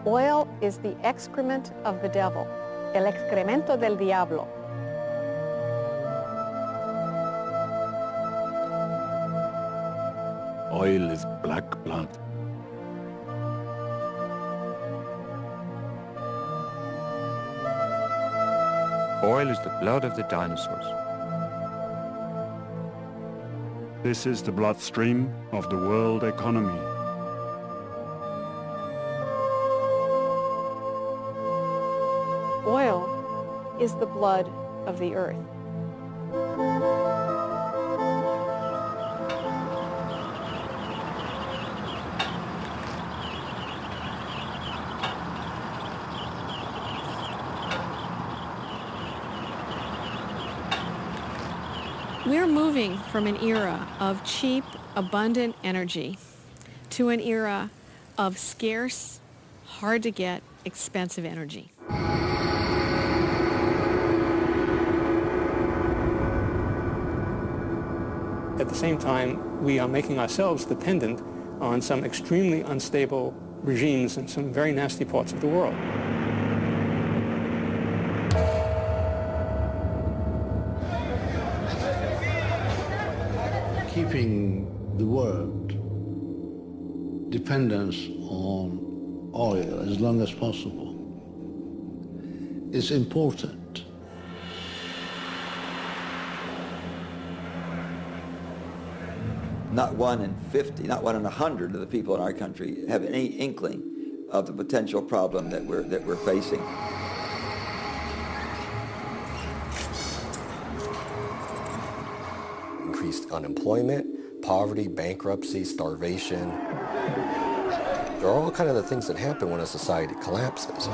Oil is the excrement of the devil, el excremento del diablo. Oil is black blood. Oil is the blood of the dinosaurs. This is the bloodstream of the world economy. Oil is the blood of the earth. We're moving from an era of cheap, abundant energy to an era of scarce, hard-to-get, expensive energy. At the same time, we are making ourselves dependent on some extremely unstable regimes in some very nasty parts of the world. Keeping the world dependence on oil as long as possible is important. Not 1 in 50, not 1 in 100 of the people in our country have any inkling of the potential problem that we're facing. Increased unemployment, poverty, bankruptcy, starvation. They're all kind of the things that happen when a society collapses.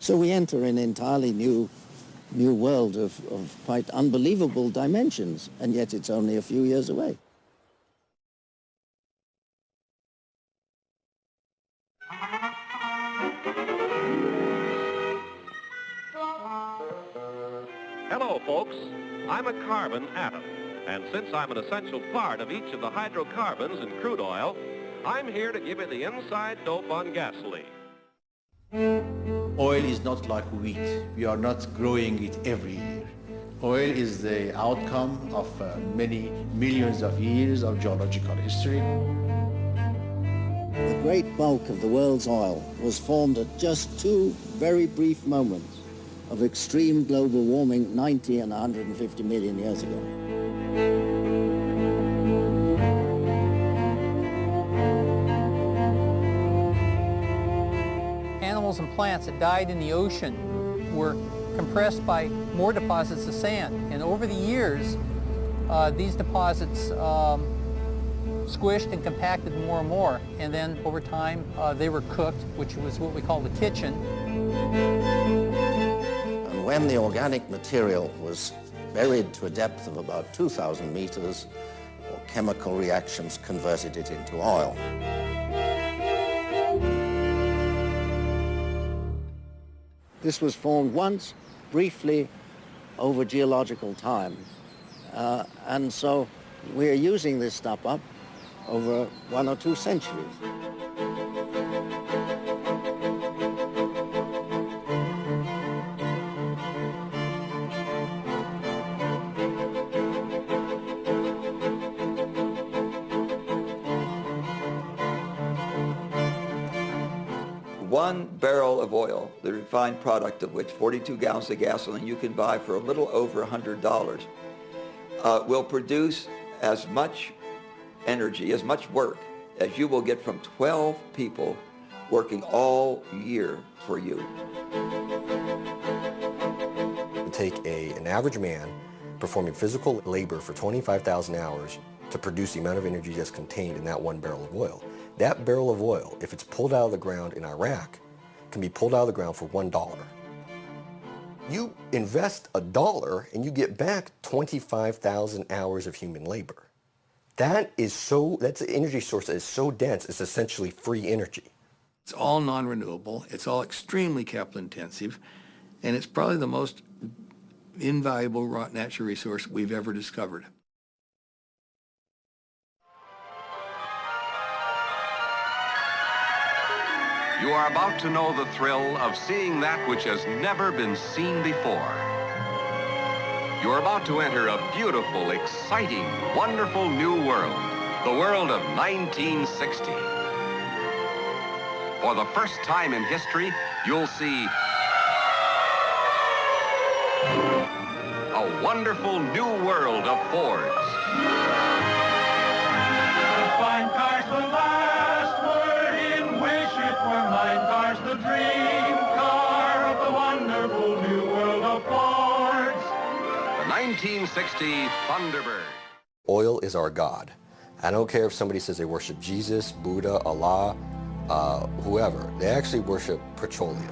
So we enter an entirely new world of quite unbelievable dimensions, and yet it's only a few years away. Hello, folks. I'm a carbon atom, and since I'm an essential part of each of the hydrocarbons in crude oil, I'm here to give you the inside dope on gasoline. Oil is not like wheat. We are not growing it every year. Oil is the outcome of many millions of years of geological history. The great bulk of the world's oil was formed at just two very brief moments of extreme global warming 90 and 150 million years ago. Animals and plants that died in the ocean were compressed by more deposits of sand. And over the years, these deposits squished and compacted more and more. And then over time, they were cooked, which was what we call the kitchen. And when the organic material was buried to a depth of about 2,000 meters, chemical reactions converted it into oil. This was formed once, briefly, over geological time. And so we're using this stuff up over 1 or 2 centuries. One barrel of oil, the refined product of which 42 gallons of gasoline you can buy for a little over $100, will produce as much energy, as much work as you will get from 12 people working all year for you. Take an average man performing physical labor for 25,000 hours to produce the amount of energy that's contained in that 1 barrel of oil. That barrel of oil, if it's pulled out of the ground in Iraq, can be pulled out of the ground for $1. You invest $1 and you get back 25,000 hours of human labor. That's an energy source that is so dense, it's essentially free energy. It's all non-renewable, it's all extremely capital intensive, and it's probably the most invaluable natural resource we've ever discovered. You are about to know the thrill of seeing that which has never been seen before. You're about to enter a beautiful, exciting, wonderful new world, the world of 1960. For the first time in history, you'll see a wonderful new world of Fords. Fine cars the last word in wish it were mine cars the dream car of the wonderful new world of Fords. The 1960 Thunderbird. Oil is our God. I don't care if somebody says they worship Jesus, Buddha, Allah, whoever. They actually worship petroleum.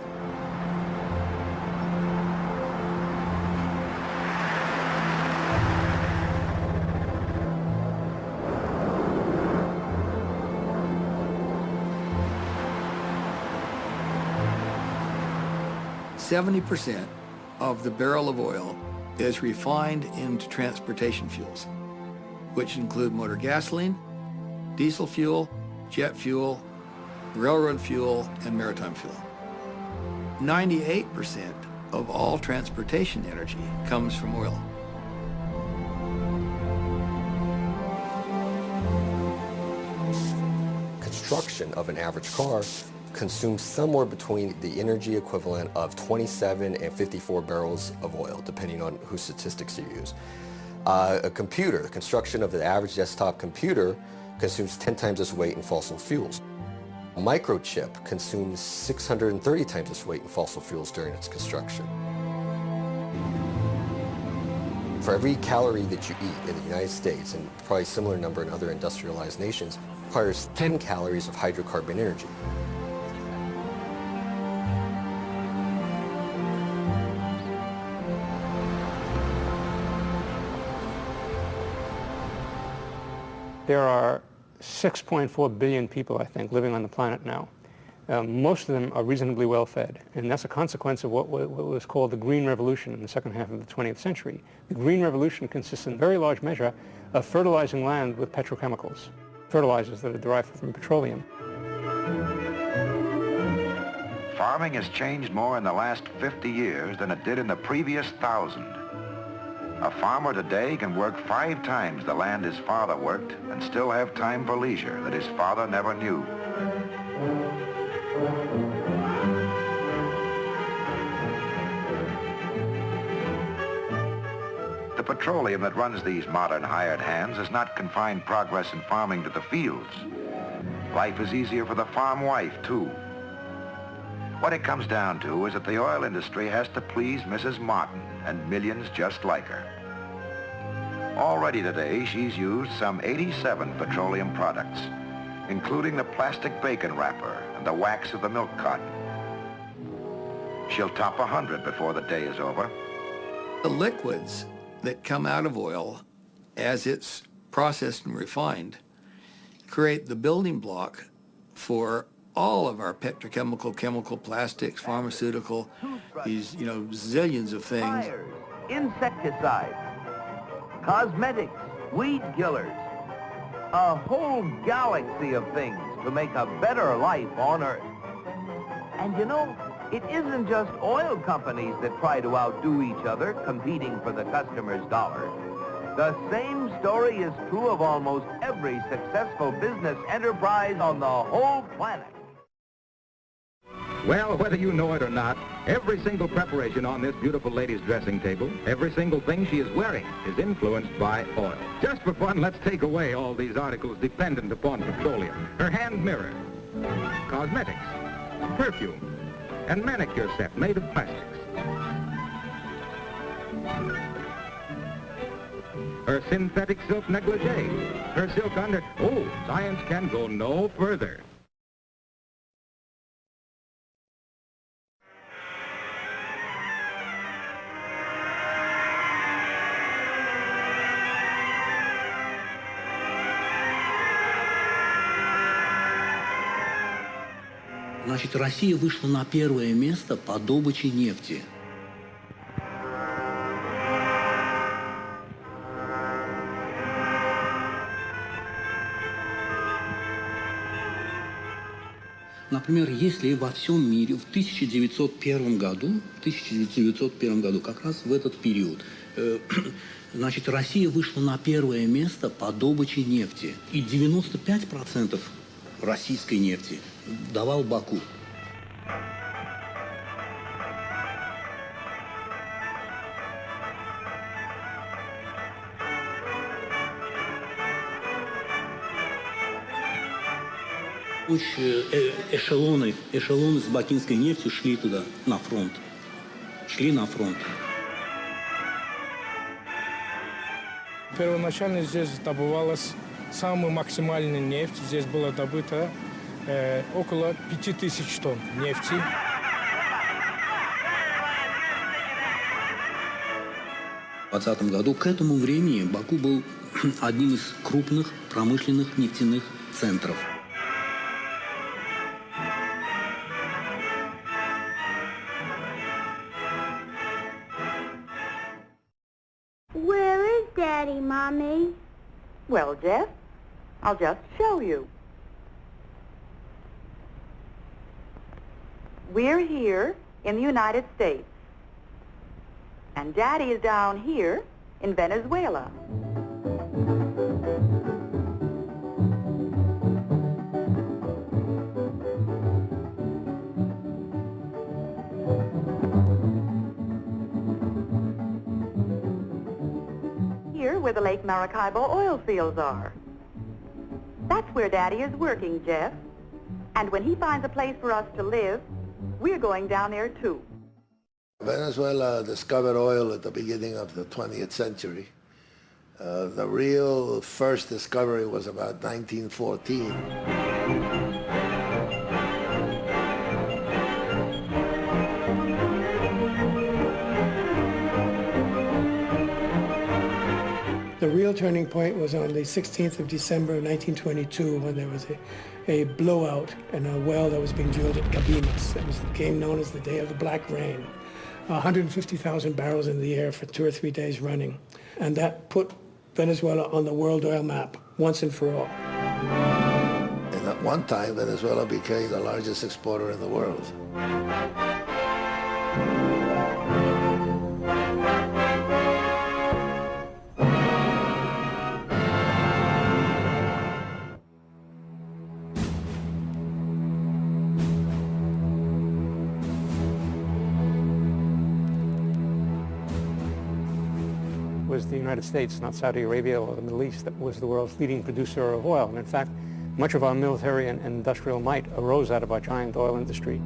%70 of the barrel of oil is refined into transportation fuels, which include motor gasoline, diesel fuel, jet fuel, railroad fuel, and maritime fuel. 98% of all transportation energy comes from oil. Construction of an average car consumes somewhere between the energy equivalent of 27 and 54 barrels of oil, depending on whose statistics you use. A computer, the construction of the average desktop computer, consumes 10 times this weight in fossil fuels. A microchip consumes 630 times this weight in fossil fuels during its construction. For every calorie that you eat in the United States, and probably a similar number in other industrialized nations, requires 10 calories of hydrocarbon energy. There are 6.4 billion people, I think, living on the planet now. Most of them are reasonably well fed, and that's a consequence of what was called the Green Revolution in the second half of the 20th century. The Green Revolution consists in very large measure of fertilizing land with petrochemicals, fertilizers that are derived from petroleum. Farming has changed more in the last 50 years than it did in the previous 1,000. A farmer today can work 5 times the land his father worked and still have time for leisure that his father never knew. The petroleum that runs these modern hired hands has not confined progress in farming to the fields. Life is easier for the farm wife, too. What it comes down to is that the oil industry has to please Mrs. Martin and millions just like her. Already today, she's used some 87 petroleum products, including the plastic bacon wrapper and the wax of the milk carton. She'll top 100 before the day is over. The liquids that come out of oil as it's processed and refined create the building block for all of our petrochemical, chemical, plastics, pharmaceutical, these, zillions of things. Fires, insecticides, cosmetics, weed killers, a whole galaxy of things to make a better life on Earth. And it isn't just oil companies that try to outdo each other, competing for the customer's dollar. The same story is true of almost every successful business enterprise on the whole planet. Well, whether you know it or not, every single preparation on this beautiful lady's dressing table, every single thing she is wearing is influenced by oil. Just for fun, let's take away all these articles dependent upon petroleum. Her hand mirror, cosmetics, perfume, and manicure set made of plastics. Her synthetic silk negligee, her silk under... Oh, science can go no further. Значит, Россия вышла на первое место по добыче нефти. Например, если во всем мире в 1901 году, как раз в этот период, значит, Россия вышла на первое место по добыче нефти. И 95% российской нефти давал Баку. Эшелоны с бакинской нефтью шли туда, на фронт. Первоначально здесь добывалась самая максимальная нефть. Здесь было добыто около 5000 тонн нефти. В 2020 году к этому времени Баку был одним из крупных промышленных нефтяных центров. Where is Daddy, Mommy? Well, Jeff, I'll just show you. We're here in the United States, and Daddy is down here in Venezuela. Here where the Lake Maracaibo oil fields are. That's where Daddy is working, Jeff. And when he finds a place for us to live, we're going down there too. Venezuela discovered oil at the beginning of the 20th century. The real first discovery was about 1914. The real turning point was on the 16th of December of 1922 when there was a blowout in a well that was being drilled at Cabimas. It became known as the Day of the Black Rain. 150,000 barrels in the air for 2 or 3 days running. And that put Venezuela on the world oil map once and for all. And at one time, Venezuela became the largest exporter in the world. Was the United States, not Saudi Arabia or the Middle East, that was the world's leading producer of oil. And in fact, much of our military and industrial might arose out of our giant oil industry.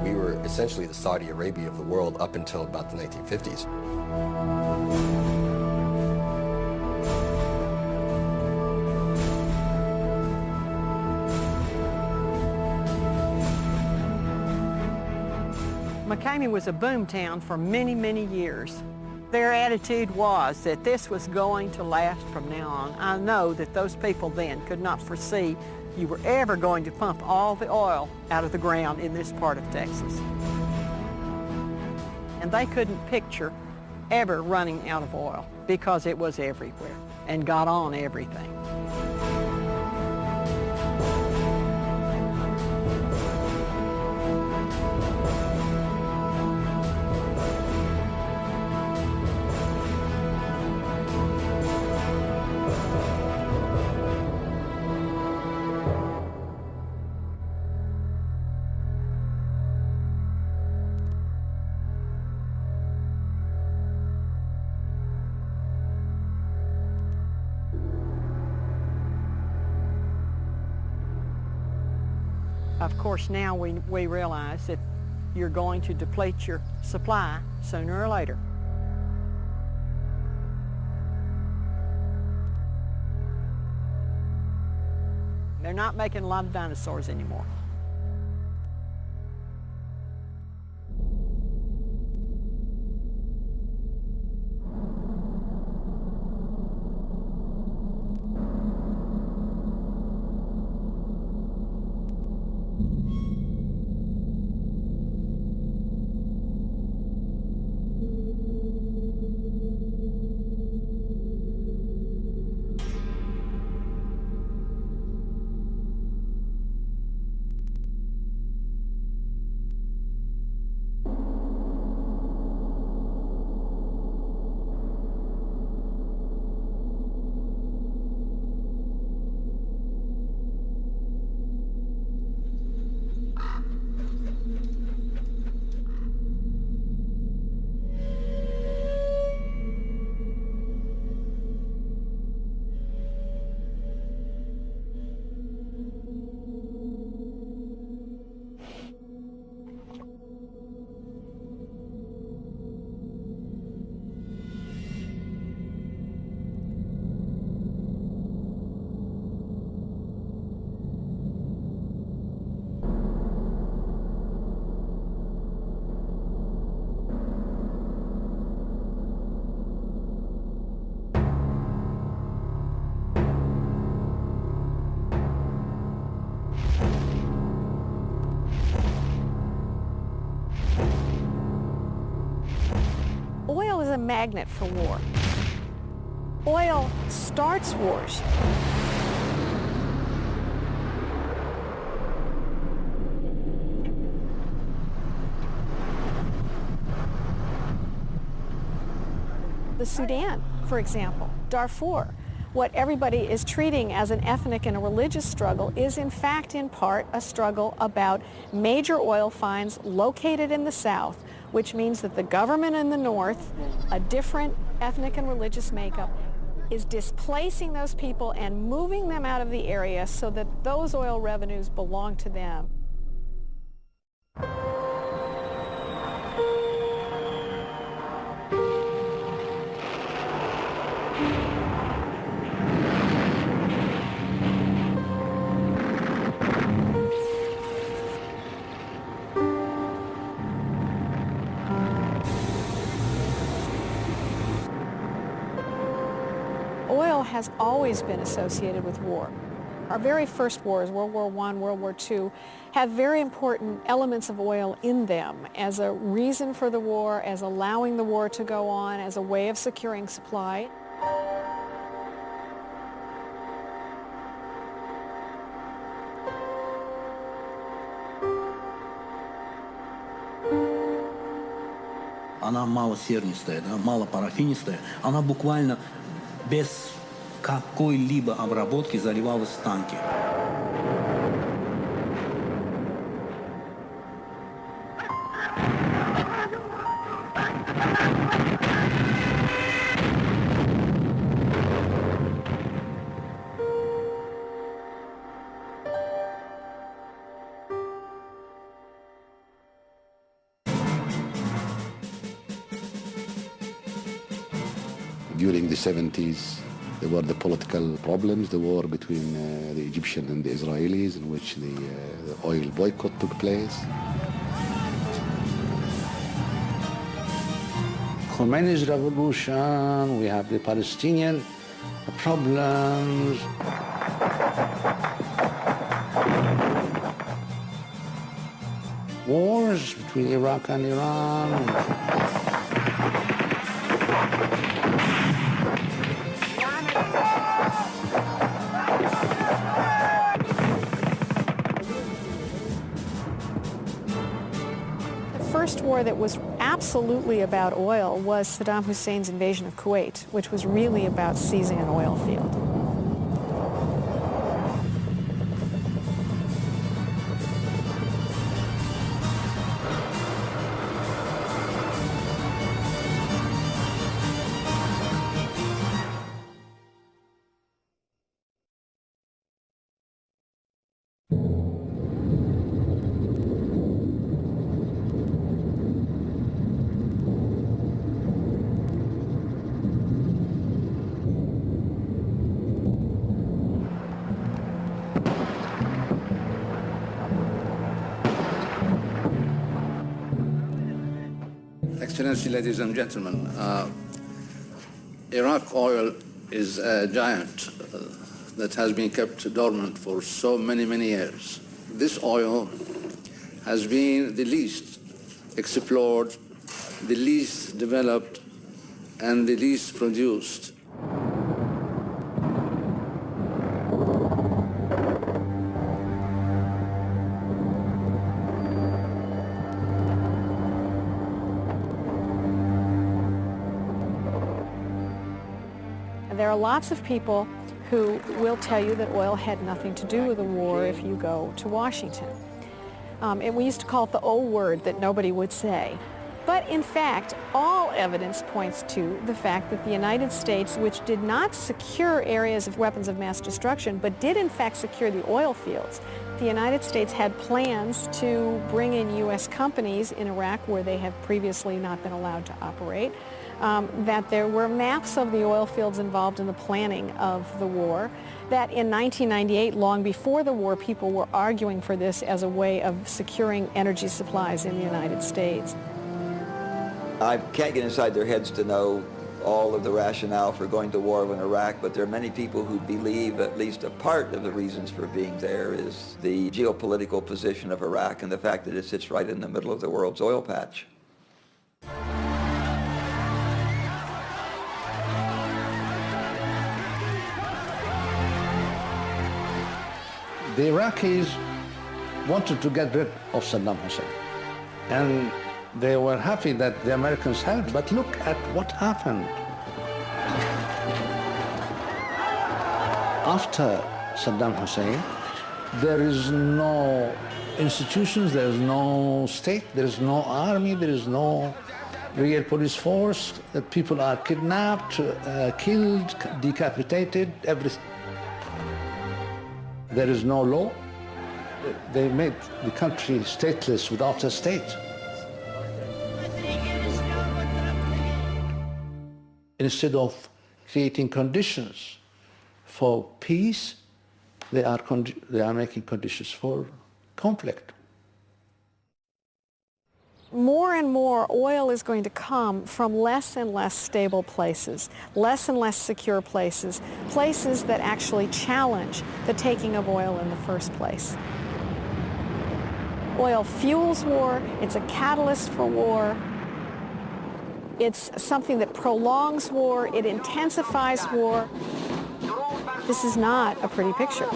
We were essentially the Saudi Arabia of the world up until about the 1950s. McCamey was a boom town for many, many years. Their attitude was that this was going to last from now on. I know that those people then could not foresee you were ever going to pump all the oil out of the ground in this part of Texas. And they couldn't picture ever running out of oil because it was everywhere and got on everything. Of course, now we realize that you're going to deplete your supply sooner or later. They're not making a lot of dinosaurs anymore. Oil is a magnet for war. Oil starts wars. The Sudan, for example, Darfur, what everybody is treating as an ethnic and a religious struggle is in fact in part a struggle about major oil finds located in the south, which means that the government in the north, a different ethnic and religious makeup, is displacing those people and moving them out of the area so that those oil revenues belong to them. Oil has always been associated with war. Our very first wars, World War I, World War II, have very important elements of oil in them as a reason for the war, as allowing the war to go on, as a way of securing supply. Она малосернистая, да, малопарафинистая, она буквально без какой-либо обработки заливалась в танки. During the 70s, there were the political problems, the war between the Egyptian and the Israelis, in which the oil boycott took place. Khomeini's revolution, we have the Palestinian problems. Wars between Iraq and Iran. The first war that was absolutely about oil was Saddam Hussein's invasion of Kuwait, which was really about seizing an oil field. Excellency, ladies and gentlemen, Iraq oil is a giant that has been kept dormant for so many, many years. This oil has been the least explored, the least developed, and the least produced. There are lots of people who will tell you that oil had nothing to do with the war if you go to Washington. And we used to call it the O word that nobody would say. But in fact, all evidence points to the fact that the United States, which did not secure areas of weapons of mass destruction, but did in fact secure the oil fields, the United States had plans to bring in U.S. companies in Iraq where they have previously not been allowed to operate, that there were maps of the oil fields involved in the planning of the war, that in 1998, long before the war, people were arguing for this as a way of securing energy supplies in the United States. I can't get inside their heads to know all of the rationale for going to war in Iraq, but there are many people who believe at least a part of the reasons for being there is the geopolitical position of Iraq and the fact that it sits right in the middle of the world's oil patch. The Iraqis wanted to get rid of Saddam Hussein. And they were happy that the Americans helped, but look at what happened. After Saddam Hussein, there is no institutions, there is no state, there is no army, there is no real police force. People are kidnapped, killed, decapitated, everything. There is no law. They made the country stateless without a state. Instead of creating conditions for peace, they are making conditions for conflict. More and more oil is going to come from less and less stable places, less and less secure places, places that actually challenge the taking of oil in the first place. Oil fuels war, it's a catalyst for war, it's something that prolongs war, it intensifies war. This is not a pretty picture.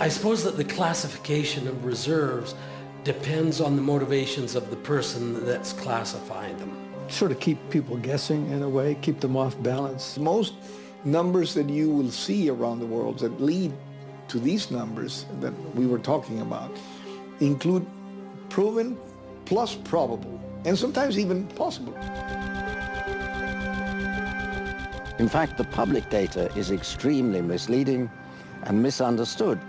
I suppose that the classification of reserves depends on the motivations of the person that's classifying them. Sort of keep people guessing in a way, keep them off balance. Most numbers that you will see around the world that lead to these numbers that we were talking about include proven plus probable, and sometimes even possible. In fact, the public data is extremely misleading and misunderstood.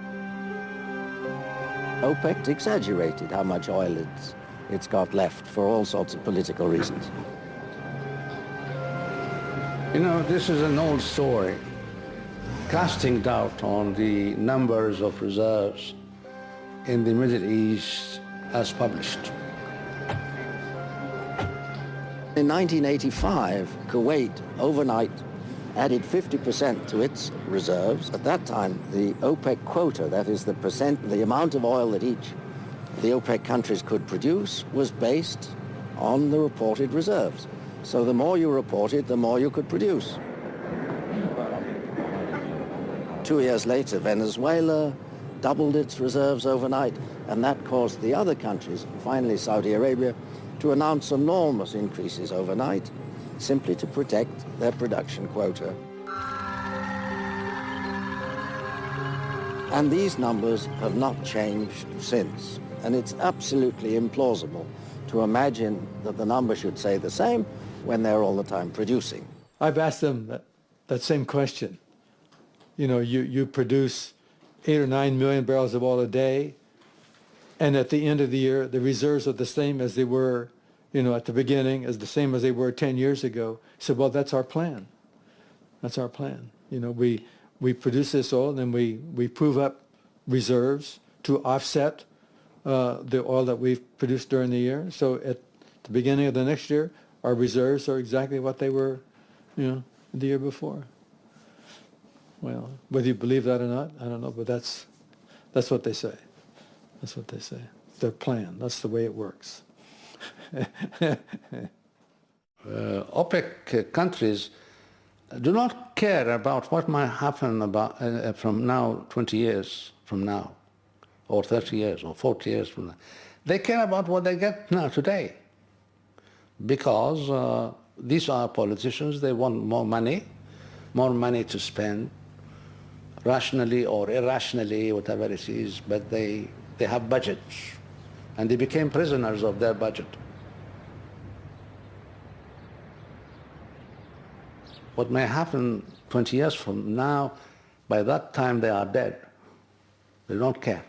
OPEC exaggerated how much oil it's got left for all sorts of political reasons. You know, this is an old story, casting doubt on the numbers of reserves in the Middle East as published. In 1985, Kuwait overnight added 50% to its reserves. At that time, the OPEC quota, that is the amount of oil that each the OPEC countries could produce, was based on the reported reserves. So the more you reported, the more you could produce. 2 years later, Venezuela doubled its reserves overnight, and that caused the other countries, finally Saudi Arabia, to announce enormous increases overnight, simply to protect their production quota. And these numbers have not changed since. And it's absolutely implausible to imagine that the number should say the same when they're all the time producing. I've asked them that same question. You know, you produce 8 or 9 million barrels of oil a day, and at the end of the year, the reserves are the same as they were, you know, at the beginning, as the same as they were 10 years ago. I said, well, that's our plan. That's our plan. You know, we produce this oil, and then we prove up reserves to offset the oil that we've produced during the year. So at the beginning of the next year, our reserves are exactly what they were, you know, the year before. Well, whether you believe that or not, I don't know, but that's what they say. That's what they say. Their plan. That's the way it works. OPEC countries do not care about what might happen from now, 20 years from now, or 30 years, or 40 years from now. They care about what they get now, today. Because these are politicians, they want more money to spend, rationally or irrationally, whatever it is, but they have budgets, and they became prisoners of their budget. What may happen 20 years from now, by that time they are dead. They don't care.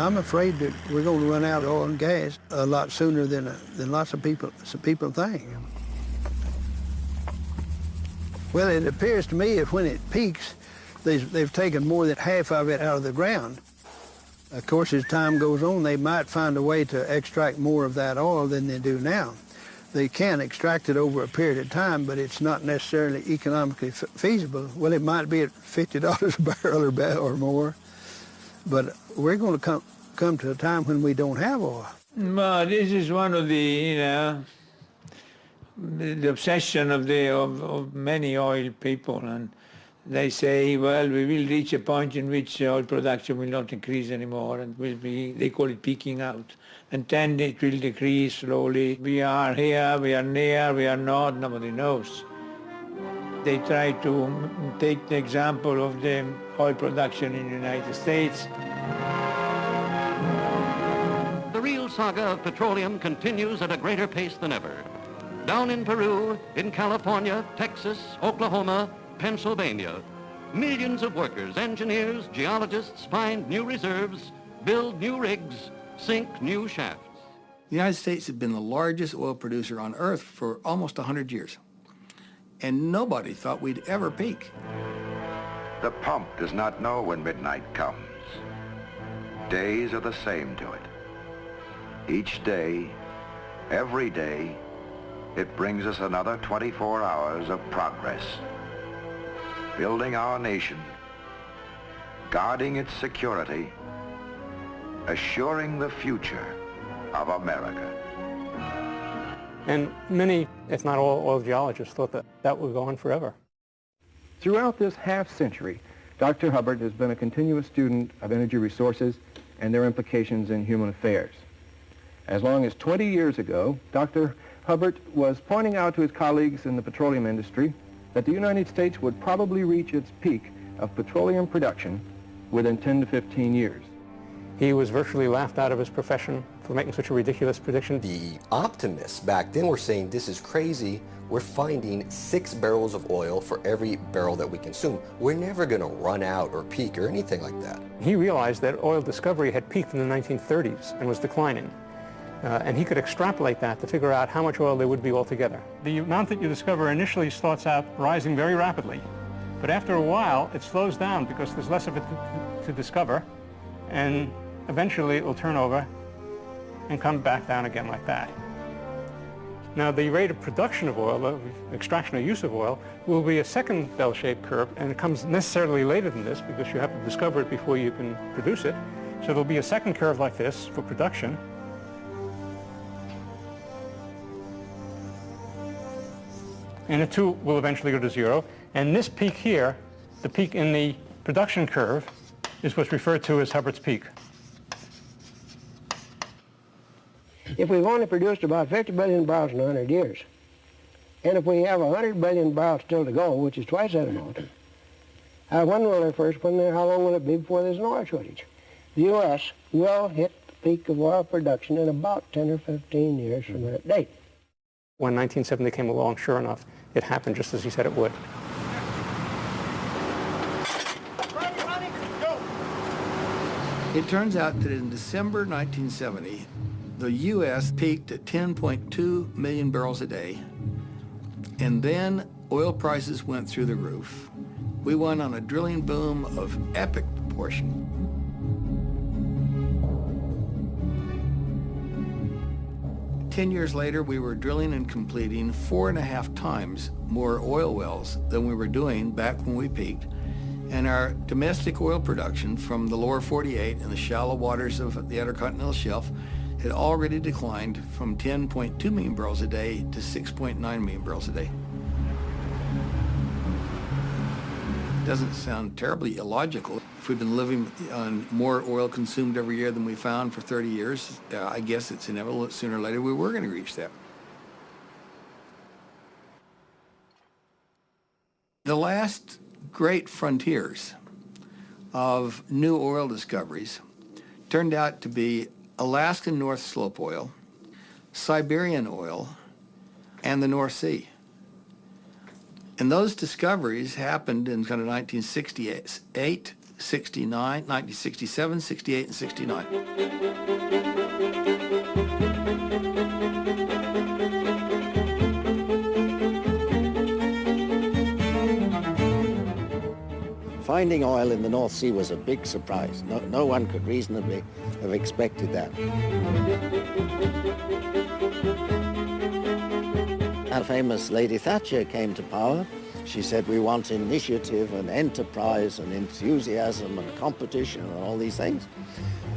I'm afraid that we're going to run out of oil and gas a lot sooner than lots of people think. Well, it appears to me that when it peaks, they've taken more than half of it out of the ground. Of course, as time goes on, they might find a way to extract more of that oil than they do now. They can extract it over a period of time, but it's not necessarily economically feasible. Well, it might be at $50 a barrel or more, but we're going to come to a time when we don't have oil. Well, this is one of the, the obsession of many oil people, and they say, well, we will reach a point in which oil production will not increase anymore, and will be, they call it peaking out. And then it will decrease slowly. We are here, we are near, we are not, nobody knows. They try to take the example of the oil production in the United States. The real saga of petroleum continues at a greater pace than ever. Down in Peru, in California, Texas, Oklahoma, Pennsylvania, millions of workers, engineers, geologists find new reserves, build new rigs, sink new shafts. The United States has been the largest oil producer on Earth for almost 100 years, and nobody thought we'd ever peak. The pump does not know when midnight comes. Days are the same to it. Each day, every day, it brings us another 24 hours of progress. Building our nation, guarding its security, assuring the future of America. And many, if not all, oil geologists thought that that would go on forever. Throughout this half-century, Dr. Hubbard has been a continuous student of energy resources and their implications in human affairs. As long as 20 years ago, Dr. Hubbard was pointing out to his colleagues in the petroleum industry that the United States would probably reach its peak of petroleum production within 10 to 15 years. He was virtually laughed out of his profession for making such a ridiculous prediction. The optimists back then were saying, this is crazy. We're finding 6 barrels of oil for every barrel that we consume. We're never going to run out or peak or anything like that. He realized that oil discovery had peaked in the 1930s and was declining. And he could extrapolate that to figure out how much oil there would be altogether. The amount that you discover initially starts out rising very rapidly, but after a while it slows down because there's less of it to discover, and eventually it will turn over and come back down again like that. Now the rate of production of oil, of extraction or use of oil, will be a second bell-shaped curve, and it comes necessarily later than this because you have to discover it before you can produce it. So there'll be a second curve like this for production. And it too will eventually go to zero. And this peak here, the peak in the production curve, is what's referred to as Hubbard's peak. If we've only produced about 50 billion barrels in 100 years, and if we have 100 billion barrels still to go, which is twice that amount, when will there first, how long will it be before there's an oil shortage? The U.S. will hit the peak of oil production in about 10 or 15 years from that date. When 1970 came along, sure enough, it happened just as he said it would. It turns out that in December 1970, the U.S. peaked at 10.2 million barrels a day, and then oil prices went through the roof. We went on a drilling boom of epic proportion. Ten years later, we were drilling and completing 4.5 times more oil wells than we were doing back when we peaked. And our domestic oil production from the lower 48 and the shallow waters of the Intercontinental Shelf had already declined from 10.2 million barrels a day to 6.9 million barrels a day. Doesn't sound terribly illogical. If we've been living on more oil consumed every year than we found for 30 years, I guess it's inevitable that sooner or later we were going to reach that. The last great frontiers of new oil discoveries turned out to be Alaskan North Slope oil, Siberian oil, and the North Sea. And those discoveries happened in kind of 1968, 69, 1967, 68, and 69. Finding oil in the North Sea was a big surprise. No one could reasonably have expected that. Our famous Lady Thatcher came to power. She said, we want initiative and enterprise and enthusiasm and competition and all these things.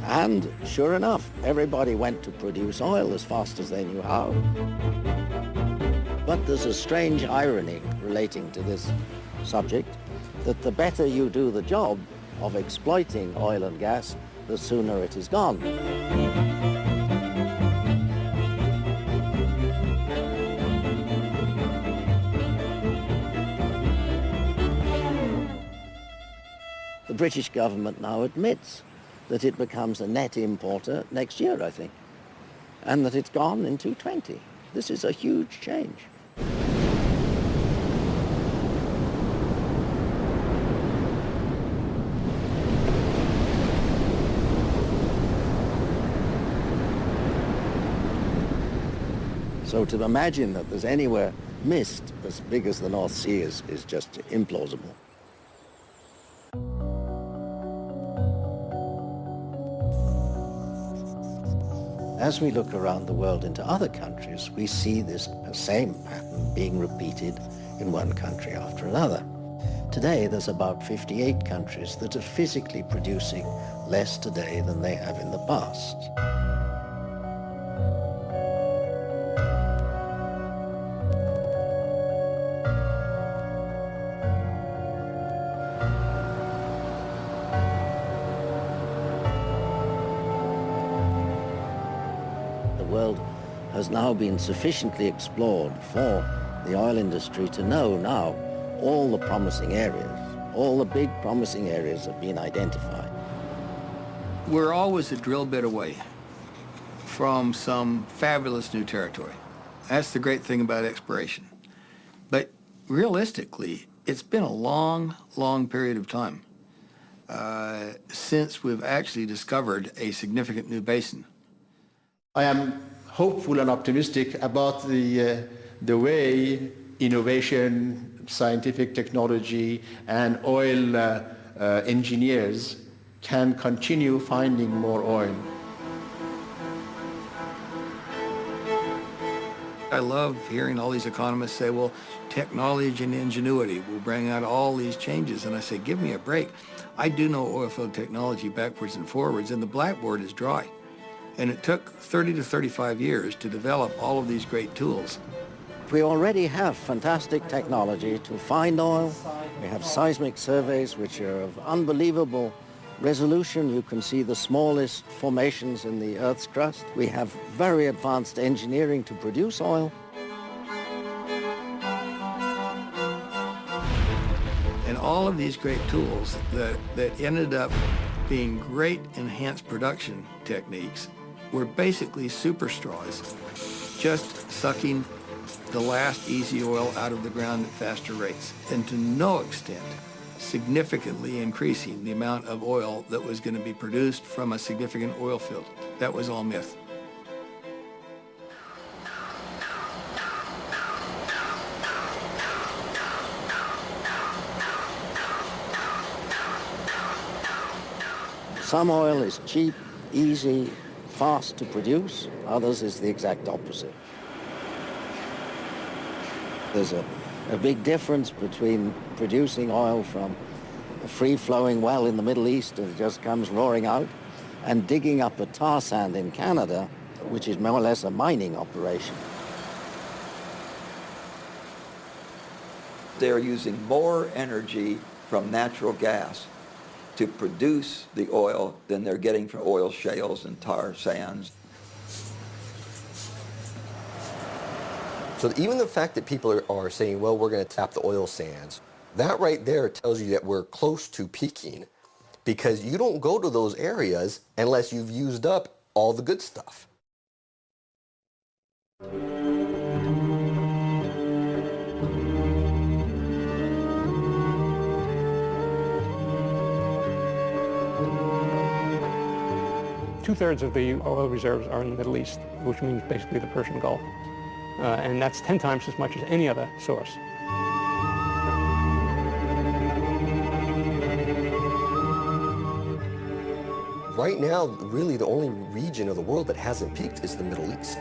And sure enough, everybody went to produce oil as fast as they knew how. But there's a strange irony relating to this subject, that the better you do the job of exploiting oil and gas, the sooner it is gone. The British government now admits that it becomes a net importer next year, I think, and that it's gone in 2020. This is a huge change. So to imagine that there's anywhere mist as big as the North Sea is just implausible. As we look around the world into other countries, we see this same pattern being repeated in one country after another. Today, there's about 58 countries that are physically producing less today than they have in the past. Has now been sufficiently explored for the oil industry to know now all the promising areas, all the big promising areas have been identified. We're always a drill bit away from some fabulous new territory. That's the great thing about exploration. But realistically, it's been a long, long period of time since we've actually discovered a significant new basin. I am hopeful and optimistic about the way innovation, scientific technology, and oil engineers can continue finding more oil. I love hearing all these economists say, well, technology and ingenuity will bring out all these changes. And I say, give me a break. I do know oilfield technology backwards and forwards, and the blackboard is dry. And it took 30 to 35 years to develop all of these great tools. We already have fantastic technology to find oil. We have seismic surveys which are of unbelievable resolution. You can see the smallest formations in the Earth's crust. We have very advanced engineering to produce oil. And all of these great tools that ended up being great enhanced production techniques were basically super straws, just sucking the last easy oil out of the ground at faster rates, and to no extent significantly increasing the amount of oil that was going to be produced from a significant oil field. That was all myth. Some oil is cheap, easy, fast to produce. Others is the exact opposite. There's a big difference between producing oil from a free-flowing well in the Middle East and it just comes roaring out, and digging up a tar sand in Canada, which is more or less a mining operation. They're using more energy from natural gas to produce the oil than they're getting from oil shales and tar sands. So even the fact that people are saying, well, we're going to tap the oil sands, that right there tells you that we're close to peaking, because you don't go to those areas unless you've used up all the good stuff. 2/3 of the oil reserves are in the Middle East, which means basically the Persian Gulf. And that's 10 times as much as any other source. Right now, really the only region of the world that hasn't peaked is the Middle East.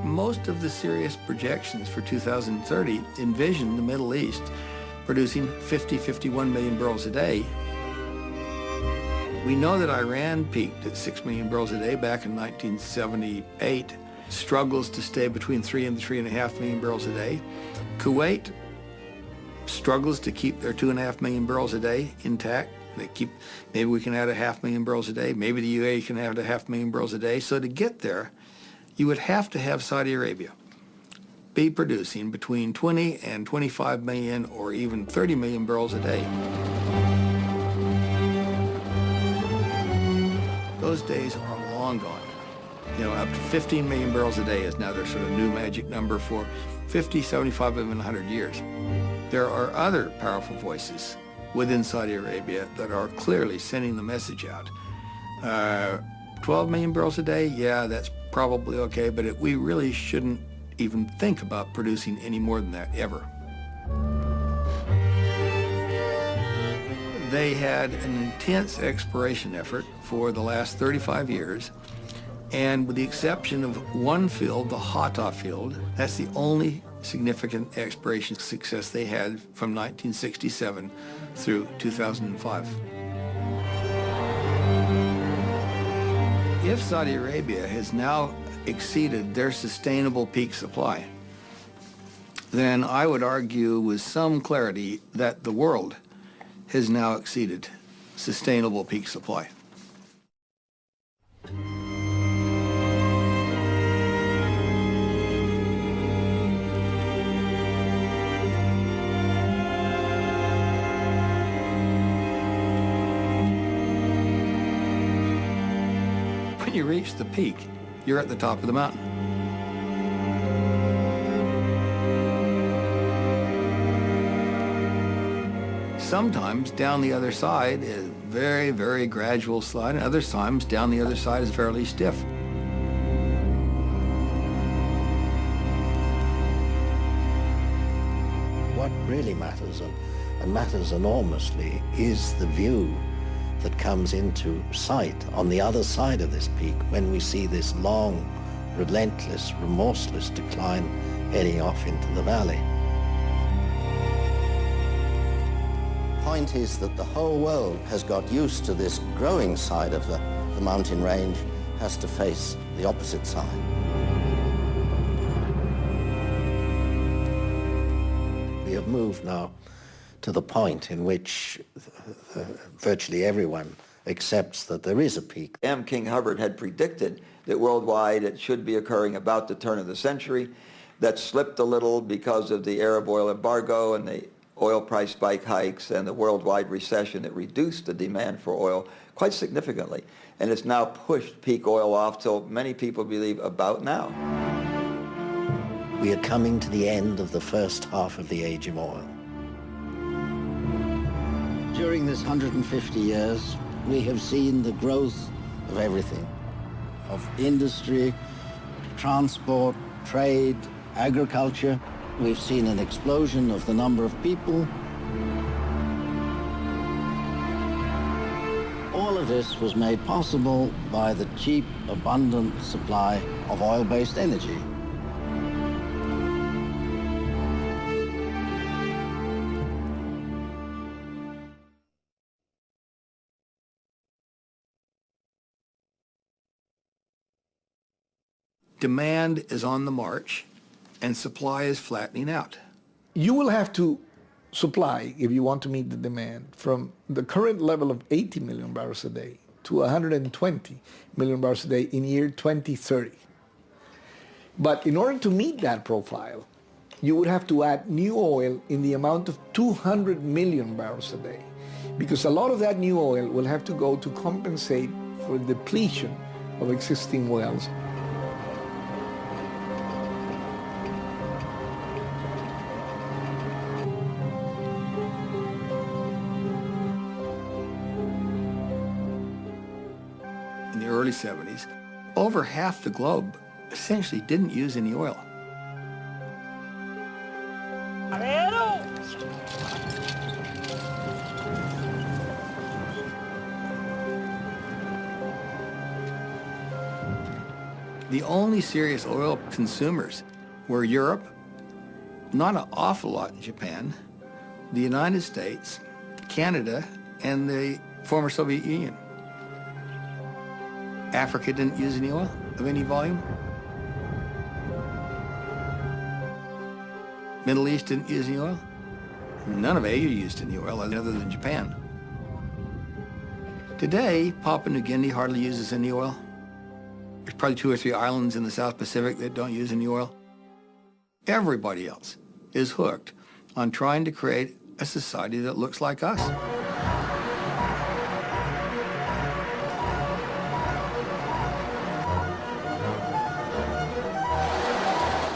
Most of the serious projections for 2030 envision the Middle East producing 51 million barrels a day. We know that Iran peaked at 6 million barrels a day back in 1978, struggles to stay between 3 and 3.5 million barrels a day. Kuwait struggles to keep their 2.5 million barrels a day intact. Maybe we can add 500,000 barrels a day. Maybe the UAE can add 500,000 barrels a day. So to get there, you would have to have Saudi Arabia be producing between 20 and 25 million or even 30 million barrels a day. Those days are long gone. You know, up to 15 million barrels a day is now their sort of new magic number for 50, 75, even 100 years. There are other powerful voices within Saudi Arabia that are clearly sending the message out. 12 million barrels a day, yeah, that's probably okay, but we really shouldn't even think about producing any more than that, ever. They had an intense exploration effort for the last 35 years, and with the exception of one field, the Hatta field, that's the only significant exploration success they had from 1967 through 2005. If Saudi Arabia has now exceeded their sustainable peak supply, then I would argue with some clarity that the world has now exceeded sustainable peak supply. When you reach the peak, you're at the top of the mountain. Sometimes down the other side is very, very gradual slide, and other times down the other side is fairly stiff. What really matters, and matters enormously, is the view that comes into sight on the other side of this peak when we see this long, relentless, remorseless decline heading off into the valley. The point is that the whole world has got used to this growing side of the mountain range, has to face the opposite side. We have moved now to the point in which virtually everyone accepts that there is a peak. M. King Hubbard had predicted that worldwide it should be occurring about the turn of the century. That slipped a little because of the Arab oil embargo and the oil price spike hikes and the worldwide recession that reduced the demand for oil quite significantly. And it's now pushed peak oil off till many people believe about now. We are coming to the end of the first half of the age of oil. During this 150 years, we have seen the growth of everything, of industry, transport, trade, agriculture. We've seen an explosion of the number of people. All of this was made possible by the cheap, abundant supply of oil-based energy. Demand is on the march, and supply is flattening out. You will have to supply, if you want to meet the demand, from the current level of 80 million barrels a day to 120 million barrels a day in year 2030. But in order to meet that profile, you would have to add new oil in the amount of 200 million barrels a day, because a lot of that new oil will have to go to compensate for depletion of existing wells. In the early 70s, over half the globe essentially didn't use any oil. The only serious oil consumers were Europe, not an awful lot in Japan, the United States, Canada, and the former Soviet Union. Africa didn't use any oil of any volume. Middle East didn't use any oil. None of Asia used any oil other than Japan. Today, Papua New Guinea hardly uses any oil. There's probably 2 or 3 islands in the South Pacific that don't use any oil. Everybody else is hooked on trying to create a society that looks like us.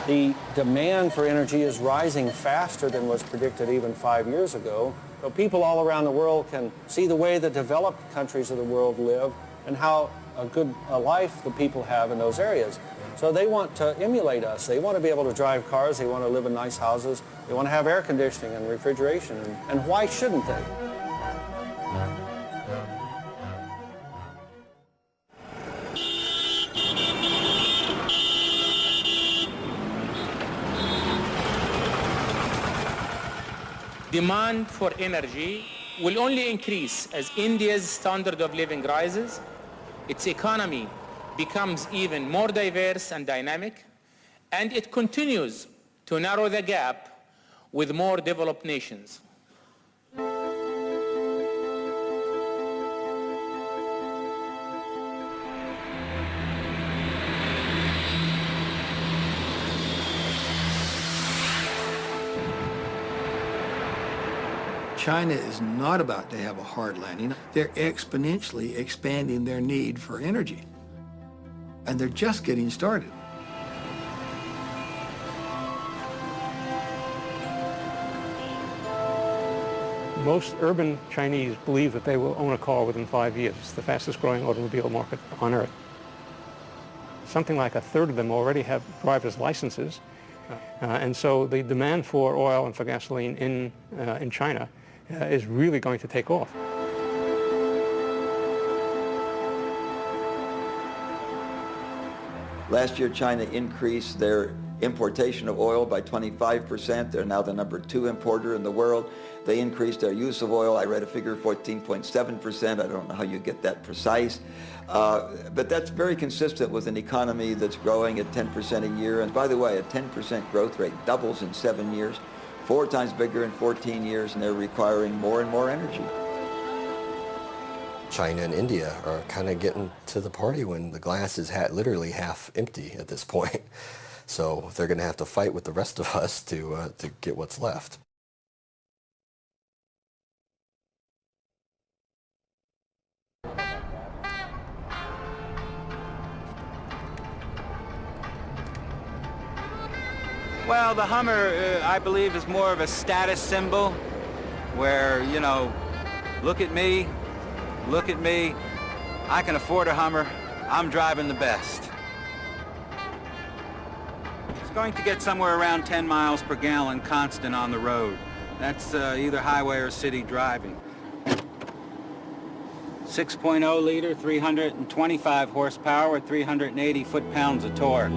The demand for energy is rising faster than was predicted even 5 years ago. So people all around the world can see the way the developed countries of the world live and how good a life the people have in those areas. So they want to emulate us. They want to be able to drive cars. They want to live in nice houses. They want to have air conditioning and refrigeration. And why shouldn't they? Demand for energy will only increase as India's standard of living rises, its economy becomes even more diverse and dynamic, and it continues to narrow the gap with more developed nations. China is not about to have a hard landing. They're exponentially expanding their need for energy. And they're just getting started. Most urban Chinese believe that they will own a car within 5 years. It's the fastest growing automobile market on earth. Something like a third of them already have driver's licenses. And so the demand for oil and for gasoline in China is really going to take off. Last year, China increased their importation of oil by 25%. They're now the #2 importer in the world. They increased their use of oil. I read a figure, 14.7%. I don't know how you get that precise. But that's very consistent with an economy that's growing at 10% a year. And by the way, a 10% growth rate doubles in 7 years, 4 times bigger in 14 years, and they're requiring more and more energy. China and India are kind of getting to the party when the glass is literally half empty at this point. So they're going to have to fight with the rest of us to get what's left. Well, the Hummer, I believe, is more of a status symbol where, you know, look at me, I can afford a Hummer, I'm driving the best. It's going to get somewhere around 10 miles per gallon constant on the road. That's either highway or city driving. 6.0 liter, 325 horsepower with 380 foot-pounds of torque.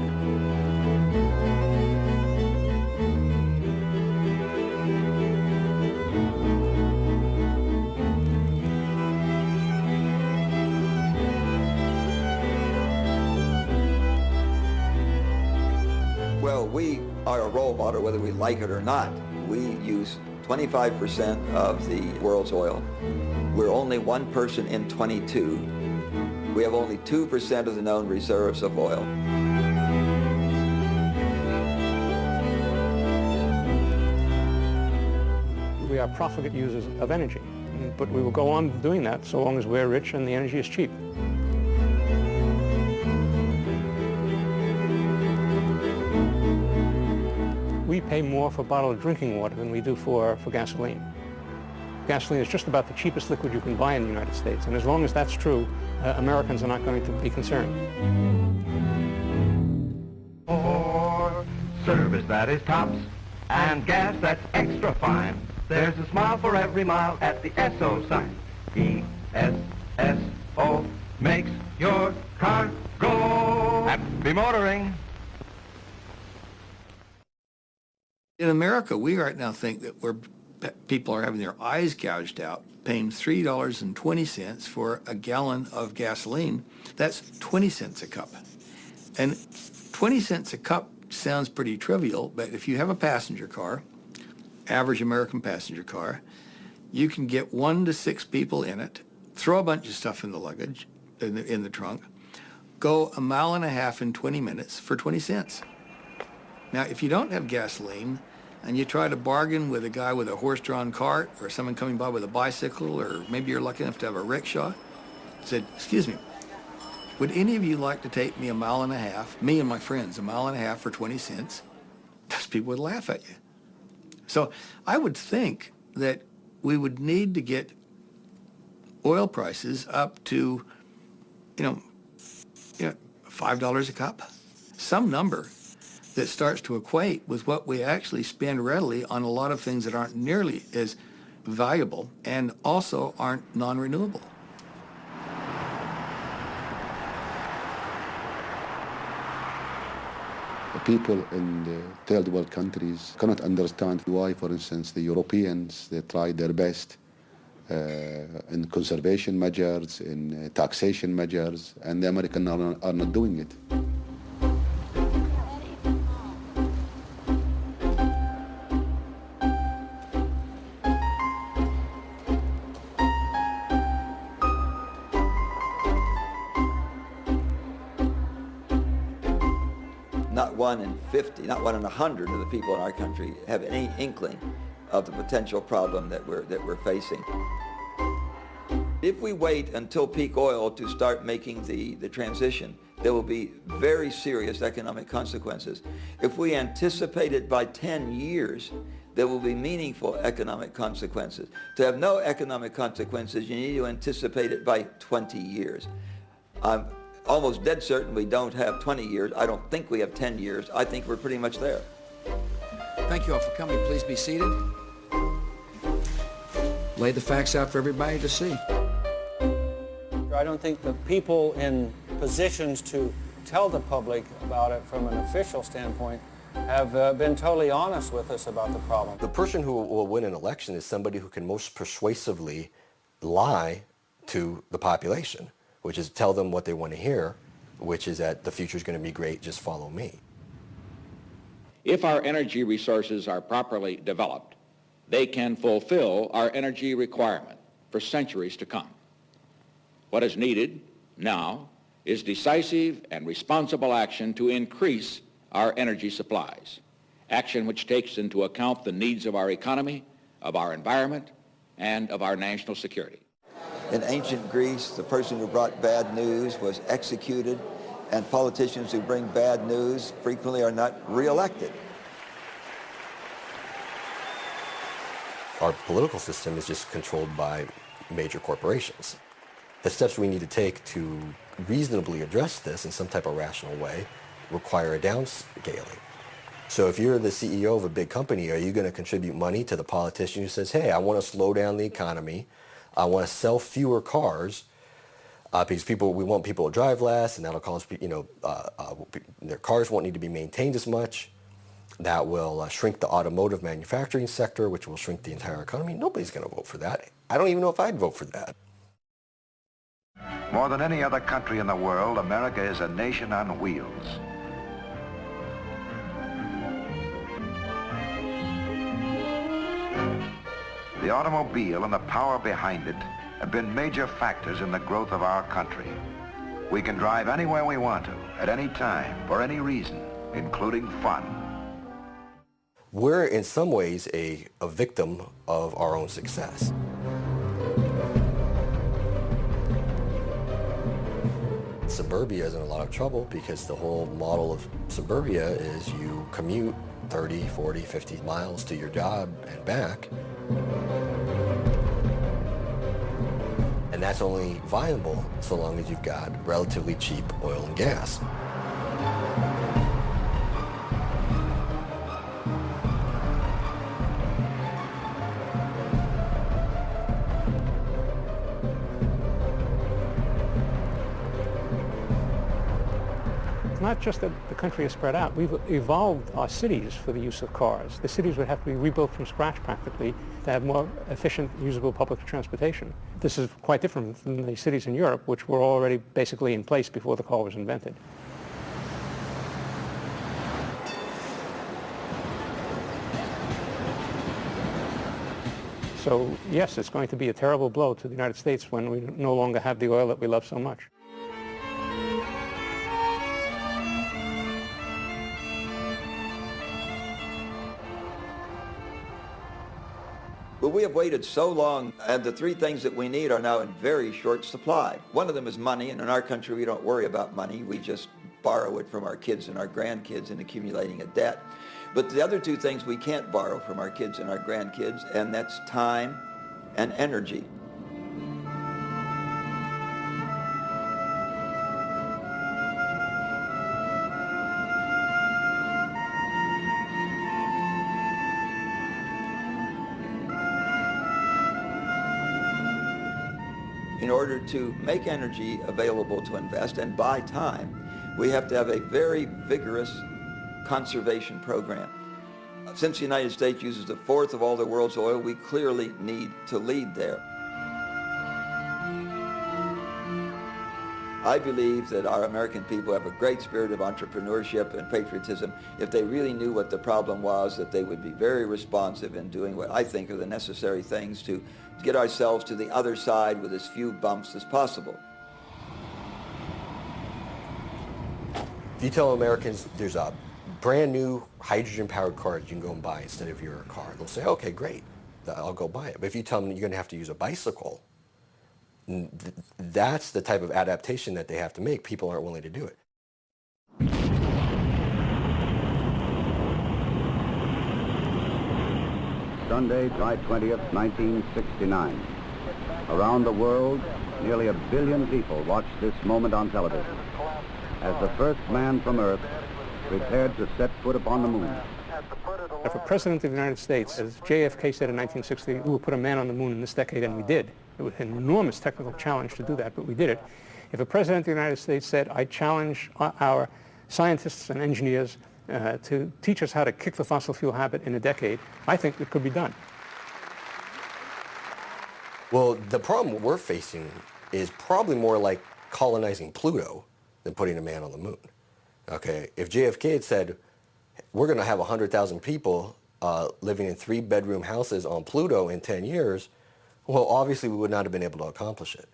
Well, we are a role model whether we like it or not. We use 25% of the world's oil. We're only 1 person in 22 We have only 2% of the known reserves of oil. We are profligate users of energy, but we will go on doing that so long as we're rich and the energy is cheap. We pay more for bottled drinking water than we do for gasoline. Gasoline is just about the cheapest liquid you can buy in the United States, and as long as that's true, Americans are not going to be concerned. For service that is tops and gas that's extra fine, there's a smile for every mile at the SO sign. E-S-S-O makes your car go. Happy motoring. In America, we right now think that people are having their eyes gouged out, paying $3.20 for a gallon of gasoline. That's 20 cents a cup. And 20 cents a cup sounds pretty trivial, but if you have a passenger car, average American passenger car, you can get 1 to 6 people in it, throw a bunch of stuff in the luggage, in the trunk, go 1.5 miles in 20 minutes for 20 cents. Now, if you don't have gasoline and you try to bargain with a guy with a horse-drawn cart or someone coming by with a bicycle, or maybe you're lucky enough to have a rickshaw, said, excuse me, would any of you like to take me 1.5 miles, me and my friends, 1.5 miles for 20 cents? Those people would laugh at you. So I would think that we would need to get oil prices up to, $5 a cup, some number that starts to equate with what we actually spend readily on a lot of things that aren't nearly as valuable and also aren't non-renewable. The people in the third world countries cannot understand why, for instance, the Europeans, they try their best in conservation measures, in taxation measures, and the Americans are not doing it. Not 1 in 50, not 1 in 100 of the people in our country have any inkling of the potential problem that we're facing. If we wait until peak oil to start making the transition, there will be very serious economic consequences. If we anticipate it by 10 years, there will be meaningful economic consequences. To have no economic consequences, you need to anticipate it by 20 years. I'm almost dead certain we don't have 20 years. I don't think we have 10 years. I think we're pretty much there. Thank you all for coming. Please be seated. Lay the facts out for everybody to see. I don't think the people in positions to tell the public about it from an official standpoint have been totally honest with us about the problem. The person who will win an election is somebody who can most persuasively lie to the population, which is tell them what they want to hear, which is that the future is going to be great, just follow me. If our energy resources are properly developed, they can fulfill our energy requirement for centuries to come. What is needed now is decisive and responsible action to increase our energy supplies, action which takes into account the needs of our economy, of our environment, and of our national security. In ancient Greece, the person who brought bad news was executed, and politicians who bring bad news frequently are not reelected. Our political system is just controlled by major corporations. The steps we need to take to reasonably address this in some type of rational way require a downscaling. So if you're the CEO of a big company, are you going to contribute money to the politician who says, hey, I want to slow down the economy, I want to sell fewer cars, because we want people to drive less, and that'll cause, their cars won't need to be maintained as much. That will shrink the automotive manufacturing sector, which will shrink the entire economy. Nobody's going to vote for that. I don't even know if I'd vote for that. More than any other country in the world, America is a nation on wheels. The automobile and the power behind it have been major factors in the growth of our country. We can drive anywhere we want to, at any time, for any reason, including fun. We're in some ways a victim of our own success. Suburbia is in a lot of trouble because the whole model of suburbia is you commute 30, 40, 50 miles to your job and back. And that's only viable so long as you've got relatively cheap oil and gas. It's not just that the country is spread out. We've evolved our cities for the use of cars. The cities would have to be rebuilt from scratch practically to have more efficient, usable public transportation. This is quite different from the cities in Europe, which were already basically in place before the car was invented. So yes, it's going to be a terrible blow to the United States when we no longer have the oil that we love so much. Well, we have waited so long, and the three things that we need are now in very short supply. One of them is money, and in our country we don't worry about money. We just borrow it from our kids and our grandkids and accumulating a debt. But the other two things we can't borrow from our kids and our grandkids, and that's time and energy. In order to make energy available to invest and buy time, we have to have a very vigorous conservation program. Since the United States uses a fourth of all the world's oil, we clearly need to lead there. I believe that our American people have a great spirit of entrepreneurship and patriotism. If they really knew what the problem was, that they would be very responsive in doing what I think are the necessary things to get ourselves to the other side with as few bumps as possible. If you tell Americans there's a brand new hydrogen-powered car that you can go and buy instead of your car, they'll say, okay, great, I'll go buy it. But if you tell them you're going to have to use a bicycle, that's the type of adaptation that they have to make. People aren't willing to do it. Sunday, July 20th, 1969. Around the world, nearly 1 billion people watched this moment on television as the first man from Earth prepared to set foot upon the moon. If a president of the United States, as JFK said in 1960, we will put a man on the moon in this decade, and we did. It was an enormous technical challenge to do that, but we did it. If a president of the United States said, I challenge our scientists and engineers to teach us how to kick the fossil fuel habit in a decade, I think it could be done. Well, the problem we're facing is probably more like colonizing Pluto than putting a man on the moon. Okay, if JFK had said, we're going to have 100,000 people living in 3-bedroom houses on Pluto in 10 years, well, obviously we would not have been able to accomplish it.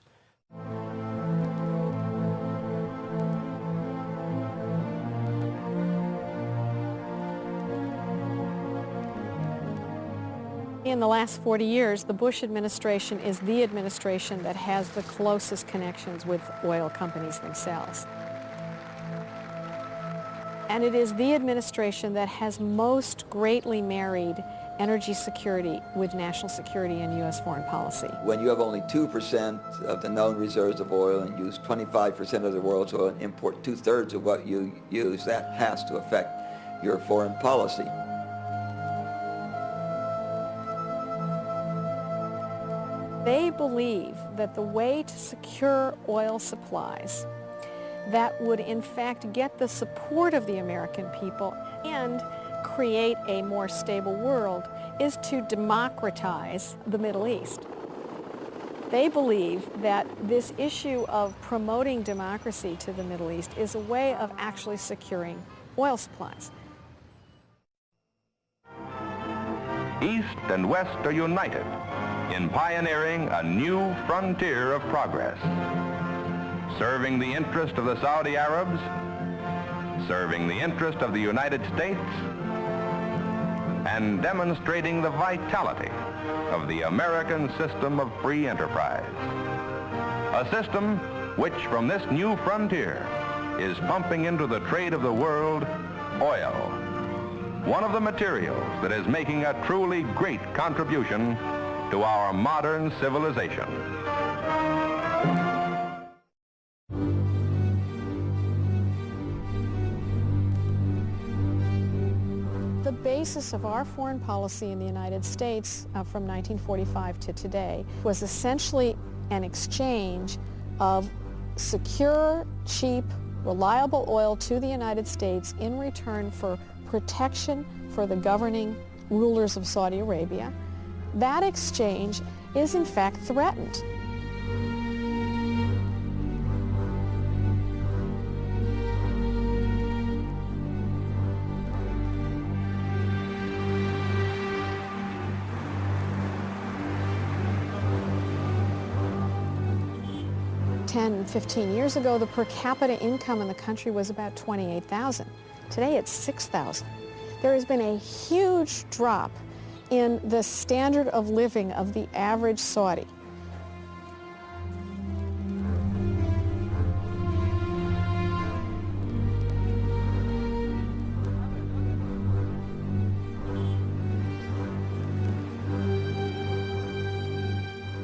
In the last 40 years, the Bush administration is the administration that has the closest connections with oil companies themselves. And it is the administration that has most greatly married energy security with national security and U.S. foreign policy. When you have only 2% of the known reserves of oil and use 25% of the world's oil and import 2/3 of what you use, that has to affect your foreign policy. They believe that the way to secure oil supplies that would in fact get the support of the American people and create a more stable world is to democratize the Middle East. They believe that this issue of promoting democracy to the Middle East is a way of actually securing oil supplies. East and West are united in pioneering a new frontier of progress. serving the interest of the Saudi Arabs, serving the interest of the United States, and demonstrating the vitality of the American system of free enterprise. A system which, from this new frontier, is pumping into the trade of the world oil, one of the materials that is making a truly great contribution to our modern civilization. The basis of our foreign policy in the United States from 1945 to today was essentially an exchange of secure, cheap, reliable oil to the United States in return for protection for the governing rulers of Saudi Arabia. That exchange is in fact threatened. Ten, 15 years ago, the per capita income in the country was about $28,000. Today it's $6,000. There has been a huge drop in the standard of living of the average Saudi.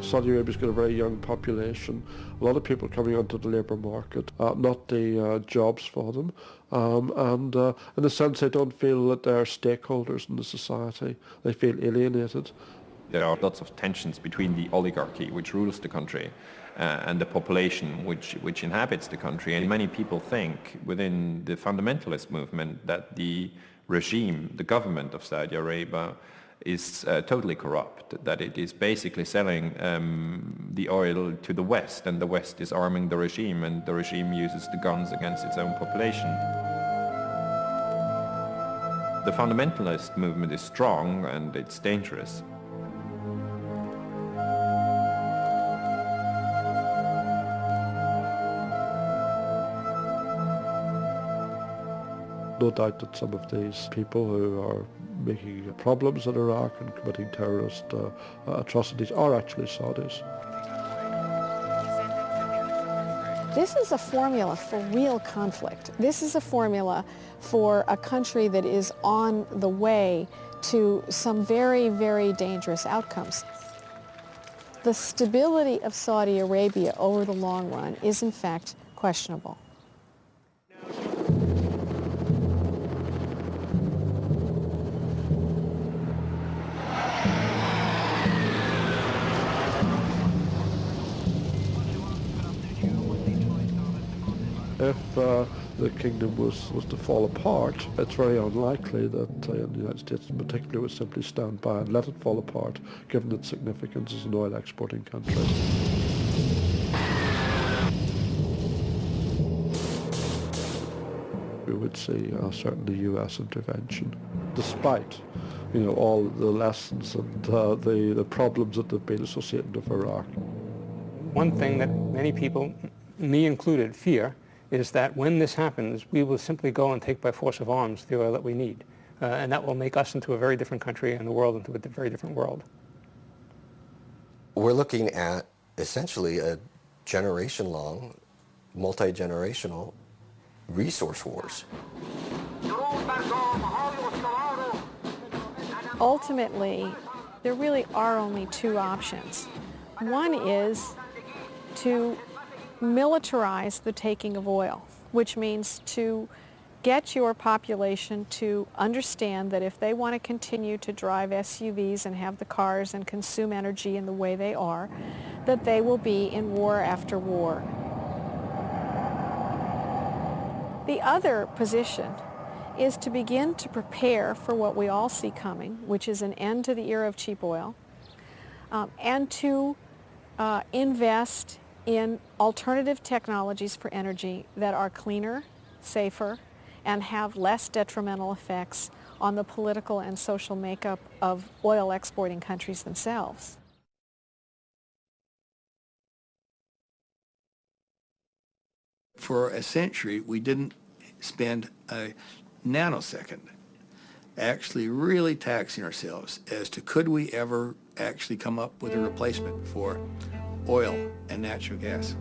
Saudi Arabia's got a very young population, a lot of people coming onto the labour market, not the jobs for them, and in a sense they don't feel that they're stakeholders in the society. They feel alienated. There are lots of tensions between the oligarchy, which rules the country, and the population, which inhabits the country. And many people think within the fundamentalist movement that the regime, the government of Saudi Arabia, is totally corrupt, that it is basically selling the oil to the West, and the West is arming the regime, and the regime uses the guns against its own population. The fundamentalist movement is strong and it's dangerous. No doubt that some of these people who are making problems in Iraq and committing terrorist atrocities are actually Saudis. This is a formula for real conflict. This is a formula for a country that is on the way to some very, very dangerous outcomes. The stability of Saudi Arabia over the long run is in fact questionable. If the kingdom was to fall apart, it's very unlikely that the United States in particular would simply stand by and let it fall apart, given its significance as an oil exporting country. We would see certainly U.S. intervention, despite all the lessons and the problems that have been associated with Iraq. One thing that many people, me included, fear is that when this happens, we will simply go and take by force of arms the oil that we need. And that will make us into a very different country and the world into a very different world. We're looking at essentially a generation-long, multi-generational resource wars. Ultimately, there really are only two options. One is to militarize the taking of oil, which means to get your population to understand that if they want to continue to drive SUVs and have the cars and consume energy in the way they are, that they will be in war after war. The other position is to begin to prepare for what we all see coming, which is an end to the era of cheap oil, and to invest in alternative technologies for energy that are cleaner, safer, and have less detrimental effects on the political and social makeup of oil exporting countries themselves. for a century, we didn't spend a nanosecond actually really taxing ourselves as to could we ever actually come up with a replacement for oil and natural gas.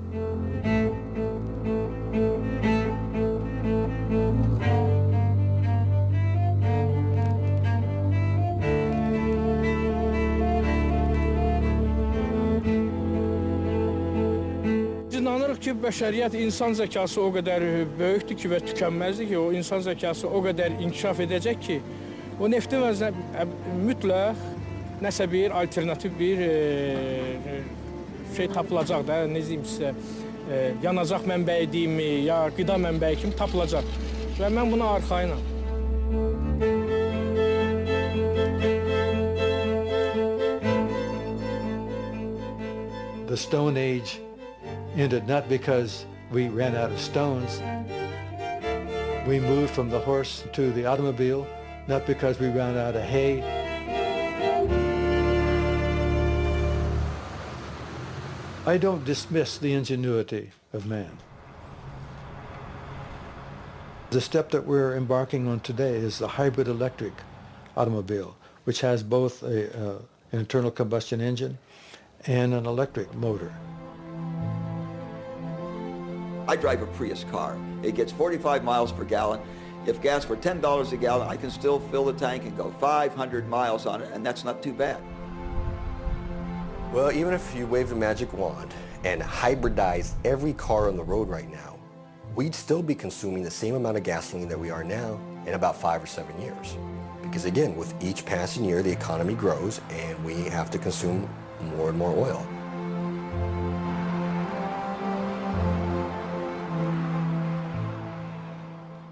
İnanırıq ki, bəşəriyyət insan zəkası o qədər böyükdür ki və tükənməzdir ki, o insan zəkası o qədər inkişaf edəcək ki, o neftin mütləq nəsə bir alternativ bir şey tapılacaq da, ne diyeyim sizə, yanacaq mənbəyi deyimi, ya qida mənbəyi kimi tapılacaq və mən buna arxayınam. The Stone Age ended not because we ran out of stones. We moved from the horse to the automobile, not because we ran out of hay. I don't dismiss the ingenuity of man. The step that we're embarking on today is the hybrid electric automobile, which has both an internal combustion engine and an electric motor. I drive a Prius car. It gets 45 miles per gallon. If gas were $10 a gallon, I can still fill the tank and go 500 miles on it, and that's not too bad. Well, even if you wave the magic wand and hybridize every car on the road right now, we'd still be consuming the same amount of gasoline that we are now in about 5 or 7 years. Because again, with each passing year, the economy grows and we have to consume more and more oil.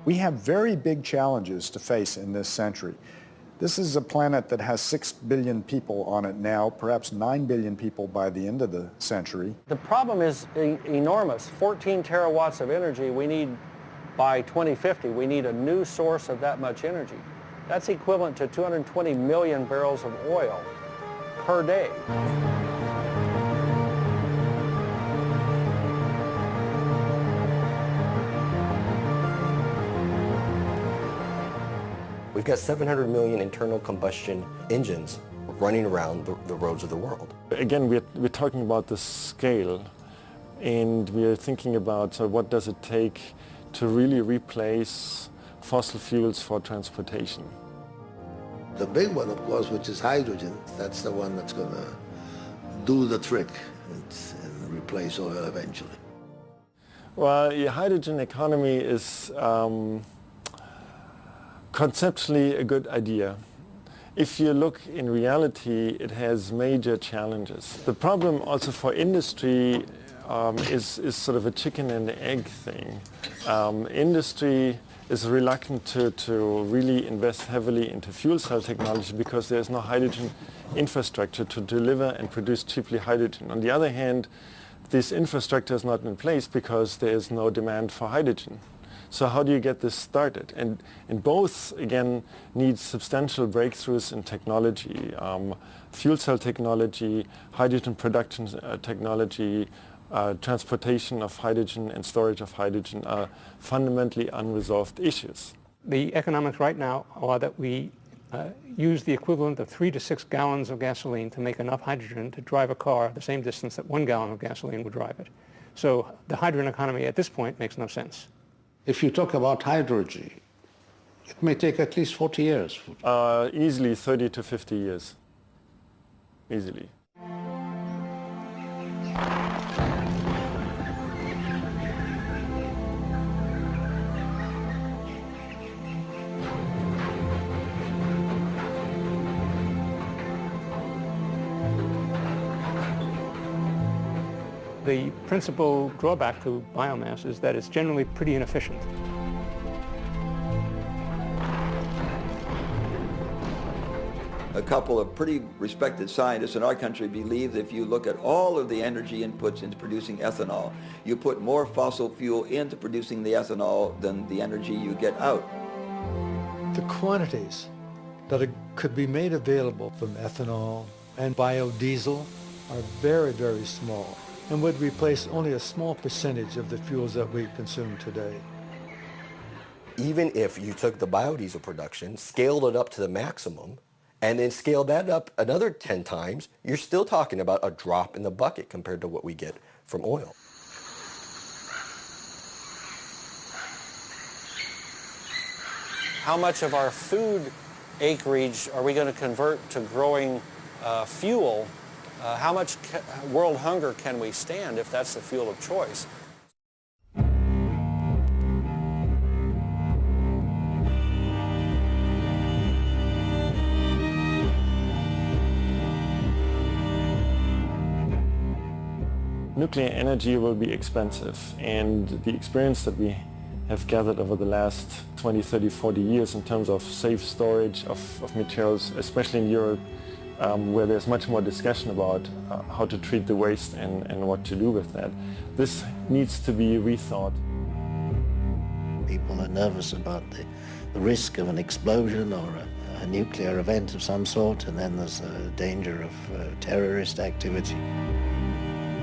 We have very big challenges to face in this century. This is a planet that has 6 billion people on it now, perhaps 9 billion people by the end of the century. The problem is enormous. 14 terawatts of energy we need by 2050. We need a new source of that much energy. That's equivalent to 220 million barrels of oil per day. We've got 700 million internal combustion engines running around the roads of the world. Again, we're talking about the scale, and we're thinking about what does it take to really replace fossil fuels for transportation. The big one, of course, which is hydrogen, that's the one that's going to do the trick and replace oil eventually. Well, the hydrogen economy is conceptually a good idea. If you look in reality, it has major challenges. The problem also for industry is sort of a chicken and egg thing. Industry is reluctant to really invest heavily into fuel cell technology because there's no hydrogen infrastructure to deliver and produce cheaply hydrogen. On the other hand, this infrastructure is not in place because there is no demand for hydrogen. So how do you get this started? And both, again, need substantial breakthroughs in technology. Fuel cell technology, hydrogen production technology, transportation of hydrogen and storage of hydrogen are fundamentally unresolved issues. The economics right now are that we use the equivalent of 3 to 6 gallons of gasoline to make enough hydrogen to drive a car the same distance that 1 gallon of gasoline would drive it. So the hydrogen economy at this point makes no sense. If you talk about hydrogen, it may take at least 40 years. Easily 30 to 50 years. Easily. The principal drawback to biomass is that it's generally pretty inefficient. A couple of pretty respected scientists in our country believe that if you look at all of the energy inputs into producing ethanol, you put more fossil fuel into producing the ethanol than the energy you get out. The quantities that could be made available from ethanol and biodiesel are very, very small. and would replace only a small percentage of the fuels that we consume today. Even if you took the biodiesel production, scaled it up to the maximum, and then scaled that up another 10 times, you're still talking about a drop in the bucket compared to what we get from oil. How much of our food acreage are we going to convert to growing fuel? How much world hunger can we stand if that's the fuel of choice? Nuclear energy will be expensive, and the experience that we have gathered over the last 20, 30, 40 years in terms of safe storage of materials, especially in Europe, where there's much more discussion about how to treat the waste and what to do with that. This needs to be rethought. People are nervous about the risk of an explosion or a nuclear event of some sort, and then there's a danger of terrorist activity.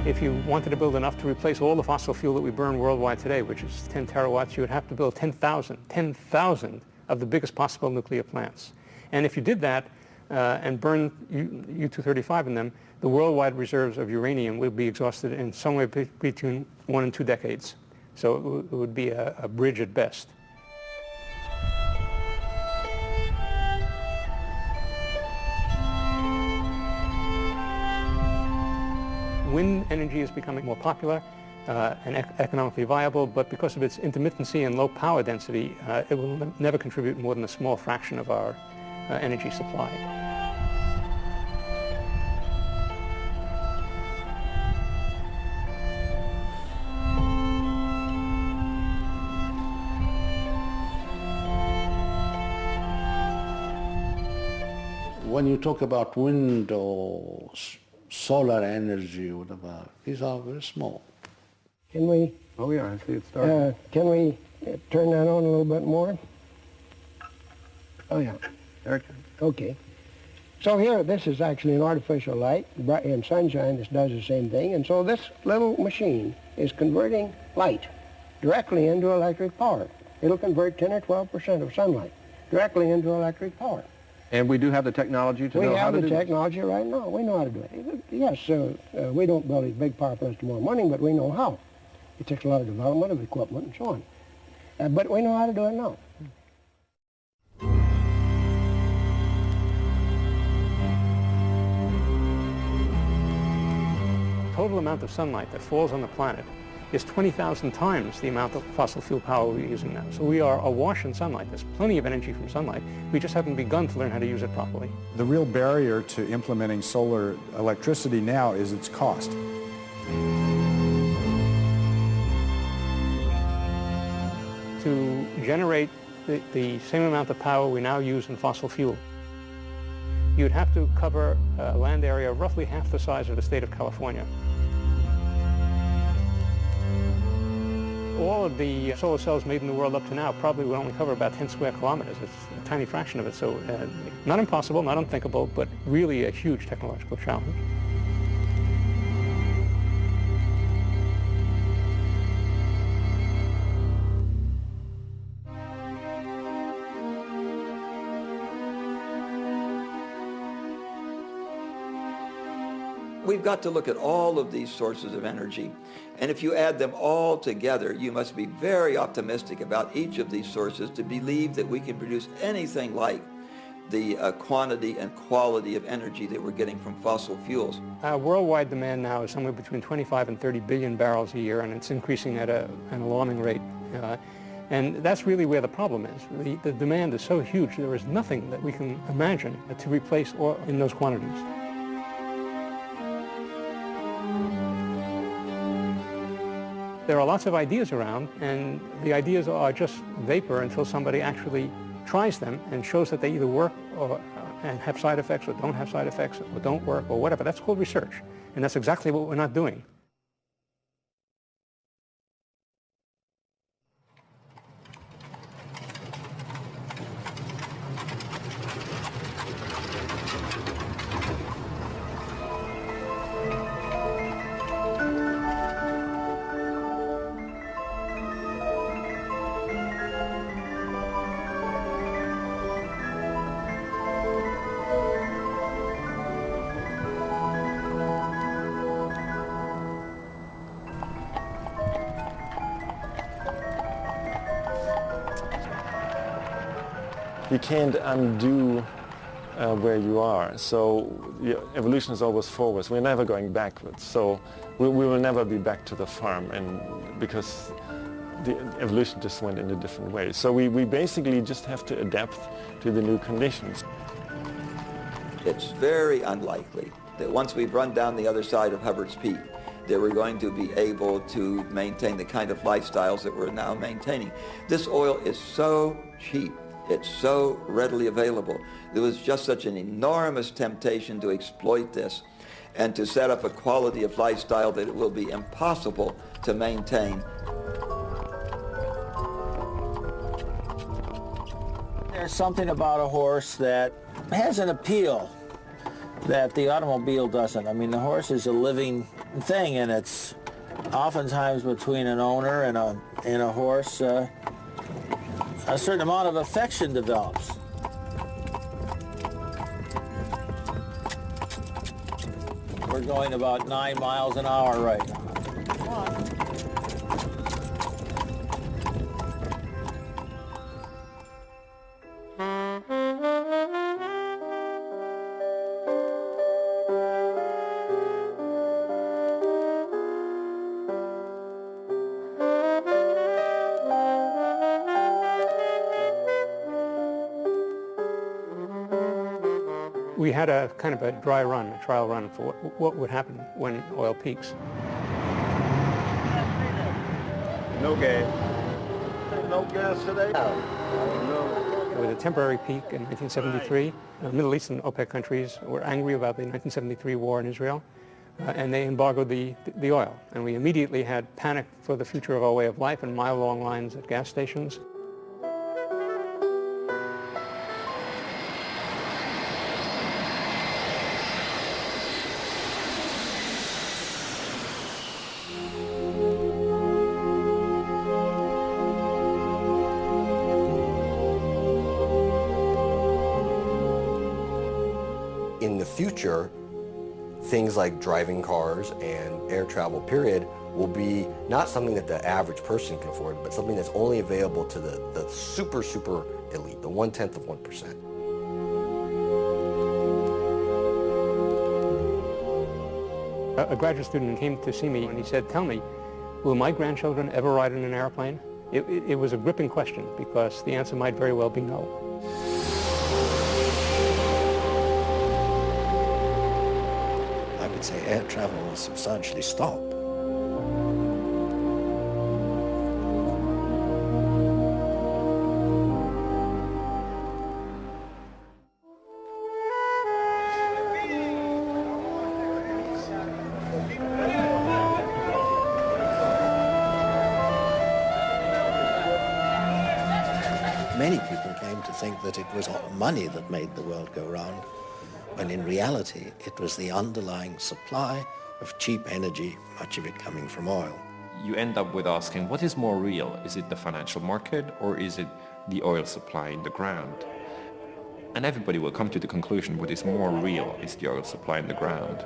If you wanted to build enough to replace all the fossil fuel that we burn worldwide today, which is 10 terawatts, you would have to build 10,000 of the biggest possible nuclear plants. And if you did that and burn U-235 in them, the worldwide reserves of uranium would be exhausted in somewhere between 1 and 2 decades. So it would be a bridge at best. Wind energy is becoming more popular and economically viable, but because of its intermittency and low power density, it will never contribute more than a small fraction of our energy supply. When you talk about wind or solar energy, whatever, these are very small. Can we? Oh yeah, I see it starting. Can we turn that on a little bit more? Oh yeah. Okay. So here, this is actually an artificial light. In sunshine, this does the same thing. And so this little machine is converting light directly into electric power. It'll convert 10 or 12% of sunlight directly into electric power. And we do have the technology to know how to do We have the technology right now. We know how to do it. Yes, we don't build these big power plants tomorrow morning, but we know how. It takes a lot of development of equipment and so on. But we know how to do it now. The total amount of sunlight that falls on the planet is 20,000 times the amount of fossil fuel power we're using now. So we are awash in sunlight. There's plenty of energy from sunlight. We just haven't begun to learn how to use it properly. The real barrier to implementing solar electricity now is its cost. To generate the same amount of power we now use in fossil fuel, you'd have to cover a land area roughly half the size of the state of California. All of the solar cells made in the world up to now probably would only cover about 10 square kilometers. It's a tiny fraction of it, so not impossible, not unthinkable, but really a huge technological challenge. We've got to look at all of these sources of energy, and if you add them all together, you must be very optimistic about each of these sources to believe that we can produce anything like the quantity and quality of energy that we're getting from fossil fuels. Worldwide demand now is somewhere between 25 and 30 billion barrels a year, and it's increasing at an alarming rate. And that's really where the problem is. The demand is so huge, there is nothing that we can imagine to replace oil in those quantities. There are lots of ideas around, and the ideas are just vapor until somebody actually tries them and shows that they either work and have side effects, or don't have side effects, or don't work, or whatever. That's called research, and that's exactly what we're not doing. you can't undo where you are. So evolution is always forwards. We're never going backwards. So we will never be back to the farm, and because the evolution just went in a different way. So we basically just have to adapt to the new conditions. It's very unlikely that once we've run down the other side of Hubbard's Peak, that we're going to be able to maintain the kind of lifestyles that we're now maintaining. This oil is so cheap. It's so readily available. There was just such an enormous temptation to exploit this and to set up a quality of lifestyle that it will be impossible to maintain. There's something about a horse that has an appeal that the automobile doesn't. I mean, the horse is a living thing, and it's oftentimes between an owner and a horse, a certain amount of affection develops. We're going about 9 miles an hour right now. Come on. We had a kind of a dry run, a trial run for what would happen when oil peaks. No gas. No gas today? No. With a temporary peak in 1973, Middle Eastern OPEC countries were angry about the 1973 war in Israel, and they embargoed the oil. And we immediately had panic for the future of our way of life and mile-long lines at gas stations. In the future, things like driving cars and air travel, period, will be not something that the average person can afford, but something that's only available to the super, super elite, the 1/10 of 1%. A graduate student came to see me and he said, "Tell me, will my grandchildren ever ride in an airplane?" It was a gripping question because the answer might very well be no. I would say air travel will substantially stop. Many people came to think that it was money that made the world go round, when in reality it was the underlying supply of cheap energy, much of it coming from oil. You end up with asking, what is more real? Is it the financial market or is it the oil supply in the ground? And everybody will come to the conclusion what is more real is the oil supply in the ground.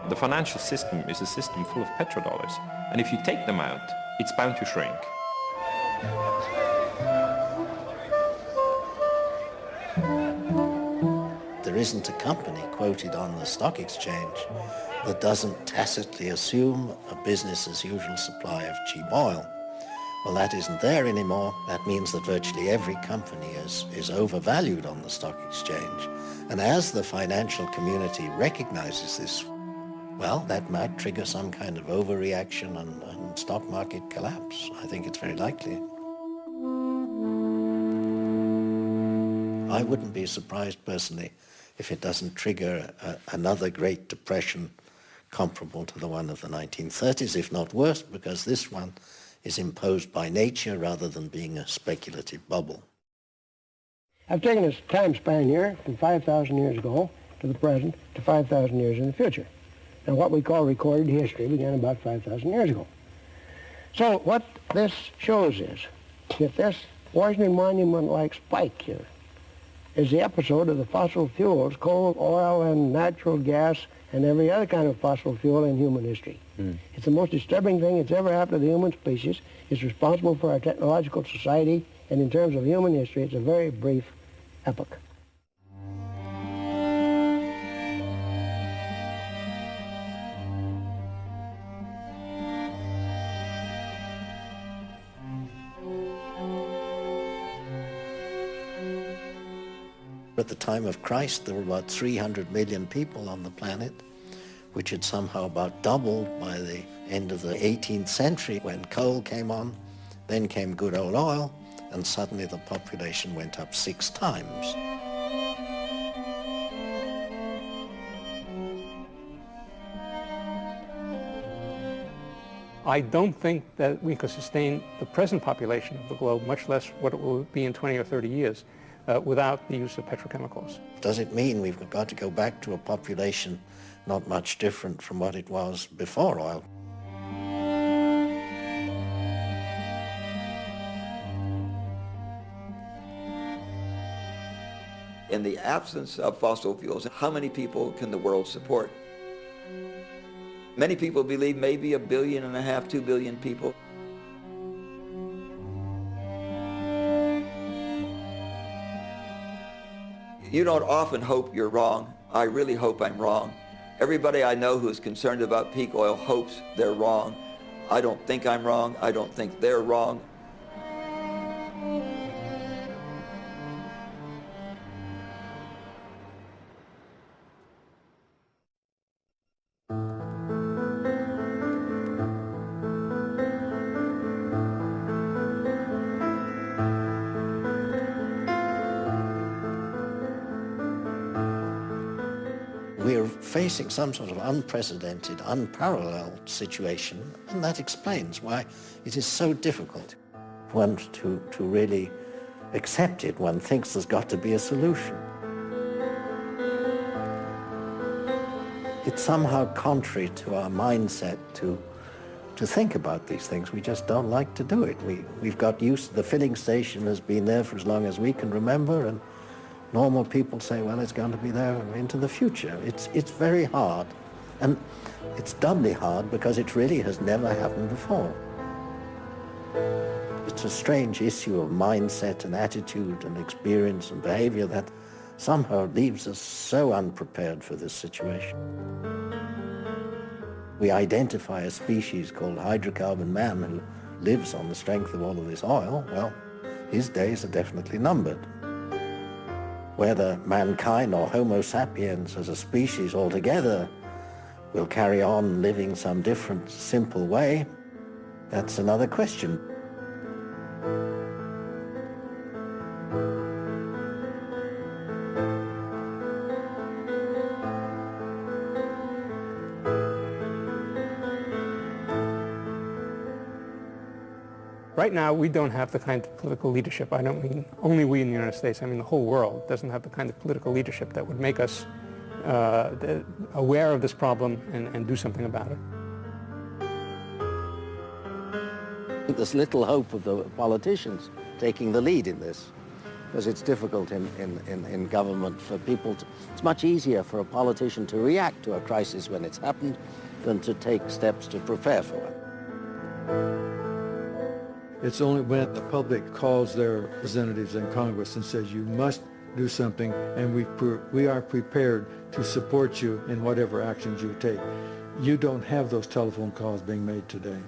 The financial system is a system full of petrodollars, and if you take them out, it's bound to shrink. There isn't a company quoted on the stock exchange that doesn't tacitly assume a business-as-usual supply of cheap oil. Well, that isn't there anymore. That means that virtually every company is overvalued on the stock exchange. And as the financial community recognizes this, well, that might trigger some kind of overreaction and stock market collapse. I think it's very likely. I wouldn't be surprised personally if it doesn't trigger another Great Depression comparable to the one of the 1930s, if not worse, because this one is imposed by nature rather than being a speculative bubble. I've taken this time span here from 5,000 years ago to the present to 5,000 years in the future. Now, what we call recorded history began about 5,000 years ago. So what this shows is that this Washington Monument-like spike here is the episode of the fossil fuels, coal, oil, and natural gas, and every other kind of fossil fuel in human history. It's the most disturbing thing that's ever happened to the human species. It's responsible for our technological society And in terms of human history, it's a very brief epoch. At the time of Christ, there were about 300 million people on the planet, which had somehow about doubled by the end of the 18th century when coal came on. Then came good old oil, and suddenly the population went up 6 times. I don't think that we could sustain the present population of the globe, much less what it will be in 20 or 30 years, without the use of petrochemicals. Does it mean we've got to go back to a population not much different from what it was before oil? In the absence of fossil fuels, how many people can the world support? Many people believe maybe 1.5 billion, 2 billion people. You don't often hope you're wrong. I really hope I'm wrong. Everybody I know who's concerned about peak oil hopes they're wrong. I don't think I'm wrong. I don't think they're wrong. We're facing some sort of unprecedented, unparalleled situation, and that explains why it is so difficult for one to really accept it. One thinks there's got to be a solution. It's somehow contrary to our mindset to think about these things. We just don't like to do it. We've got used to the filling station has been there for as long as we can remember, and normal people say, well, it's going to be there into the future. It's very hard, and it's doubly hard because it really has never happened before. It's a strange issue of mindset and attitude and experience and behavior that somehow leaves us so unprepared for this situation. We identify a species called hydrocarbon man who lives on the strength of all of this oil. Well, his days are definitely numbered. Whether mankind or Homo sapiens as a species altogether will carry on living some different, simple way, that's another question. Right now, we don't have the kind of political leadership. I don't mean only we in the United States. I mean the whole world doesn't have the kind of political leadership that would make us aware of this problem and do something about it. There's little hope of the politicians taking the lead in this, because it's difficult in government for people to... It's much easier for a politician to react to a crisis when it's happened than to take steps to prepare for it. It's only when the public calls their representatives in Congress and says, you must do something, and we are prepared to support you in whatever actions you take. You don't have those telephone calls being made today.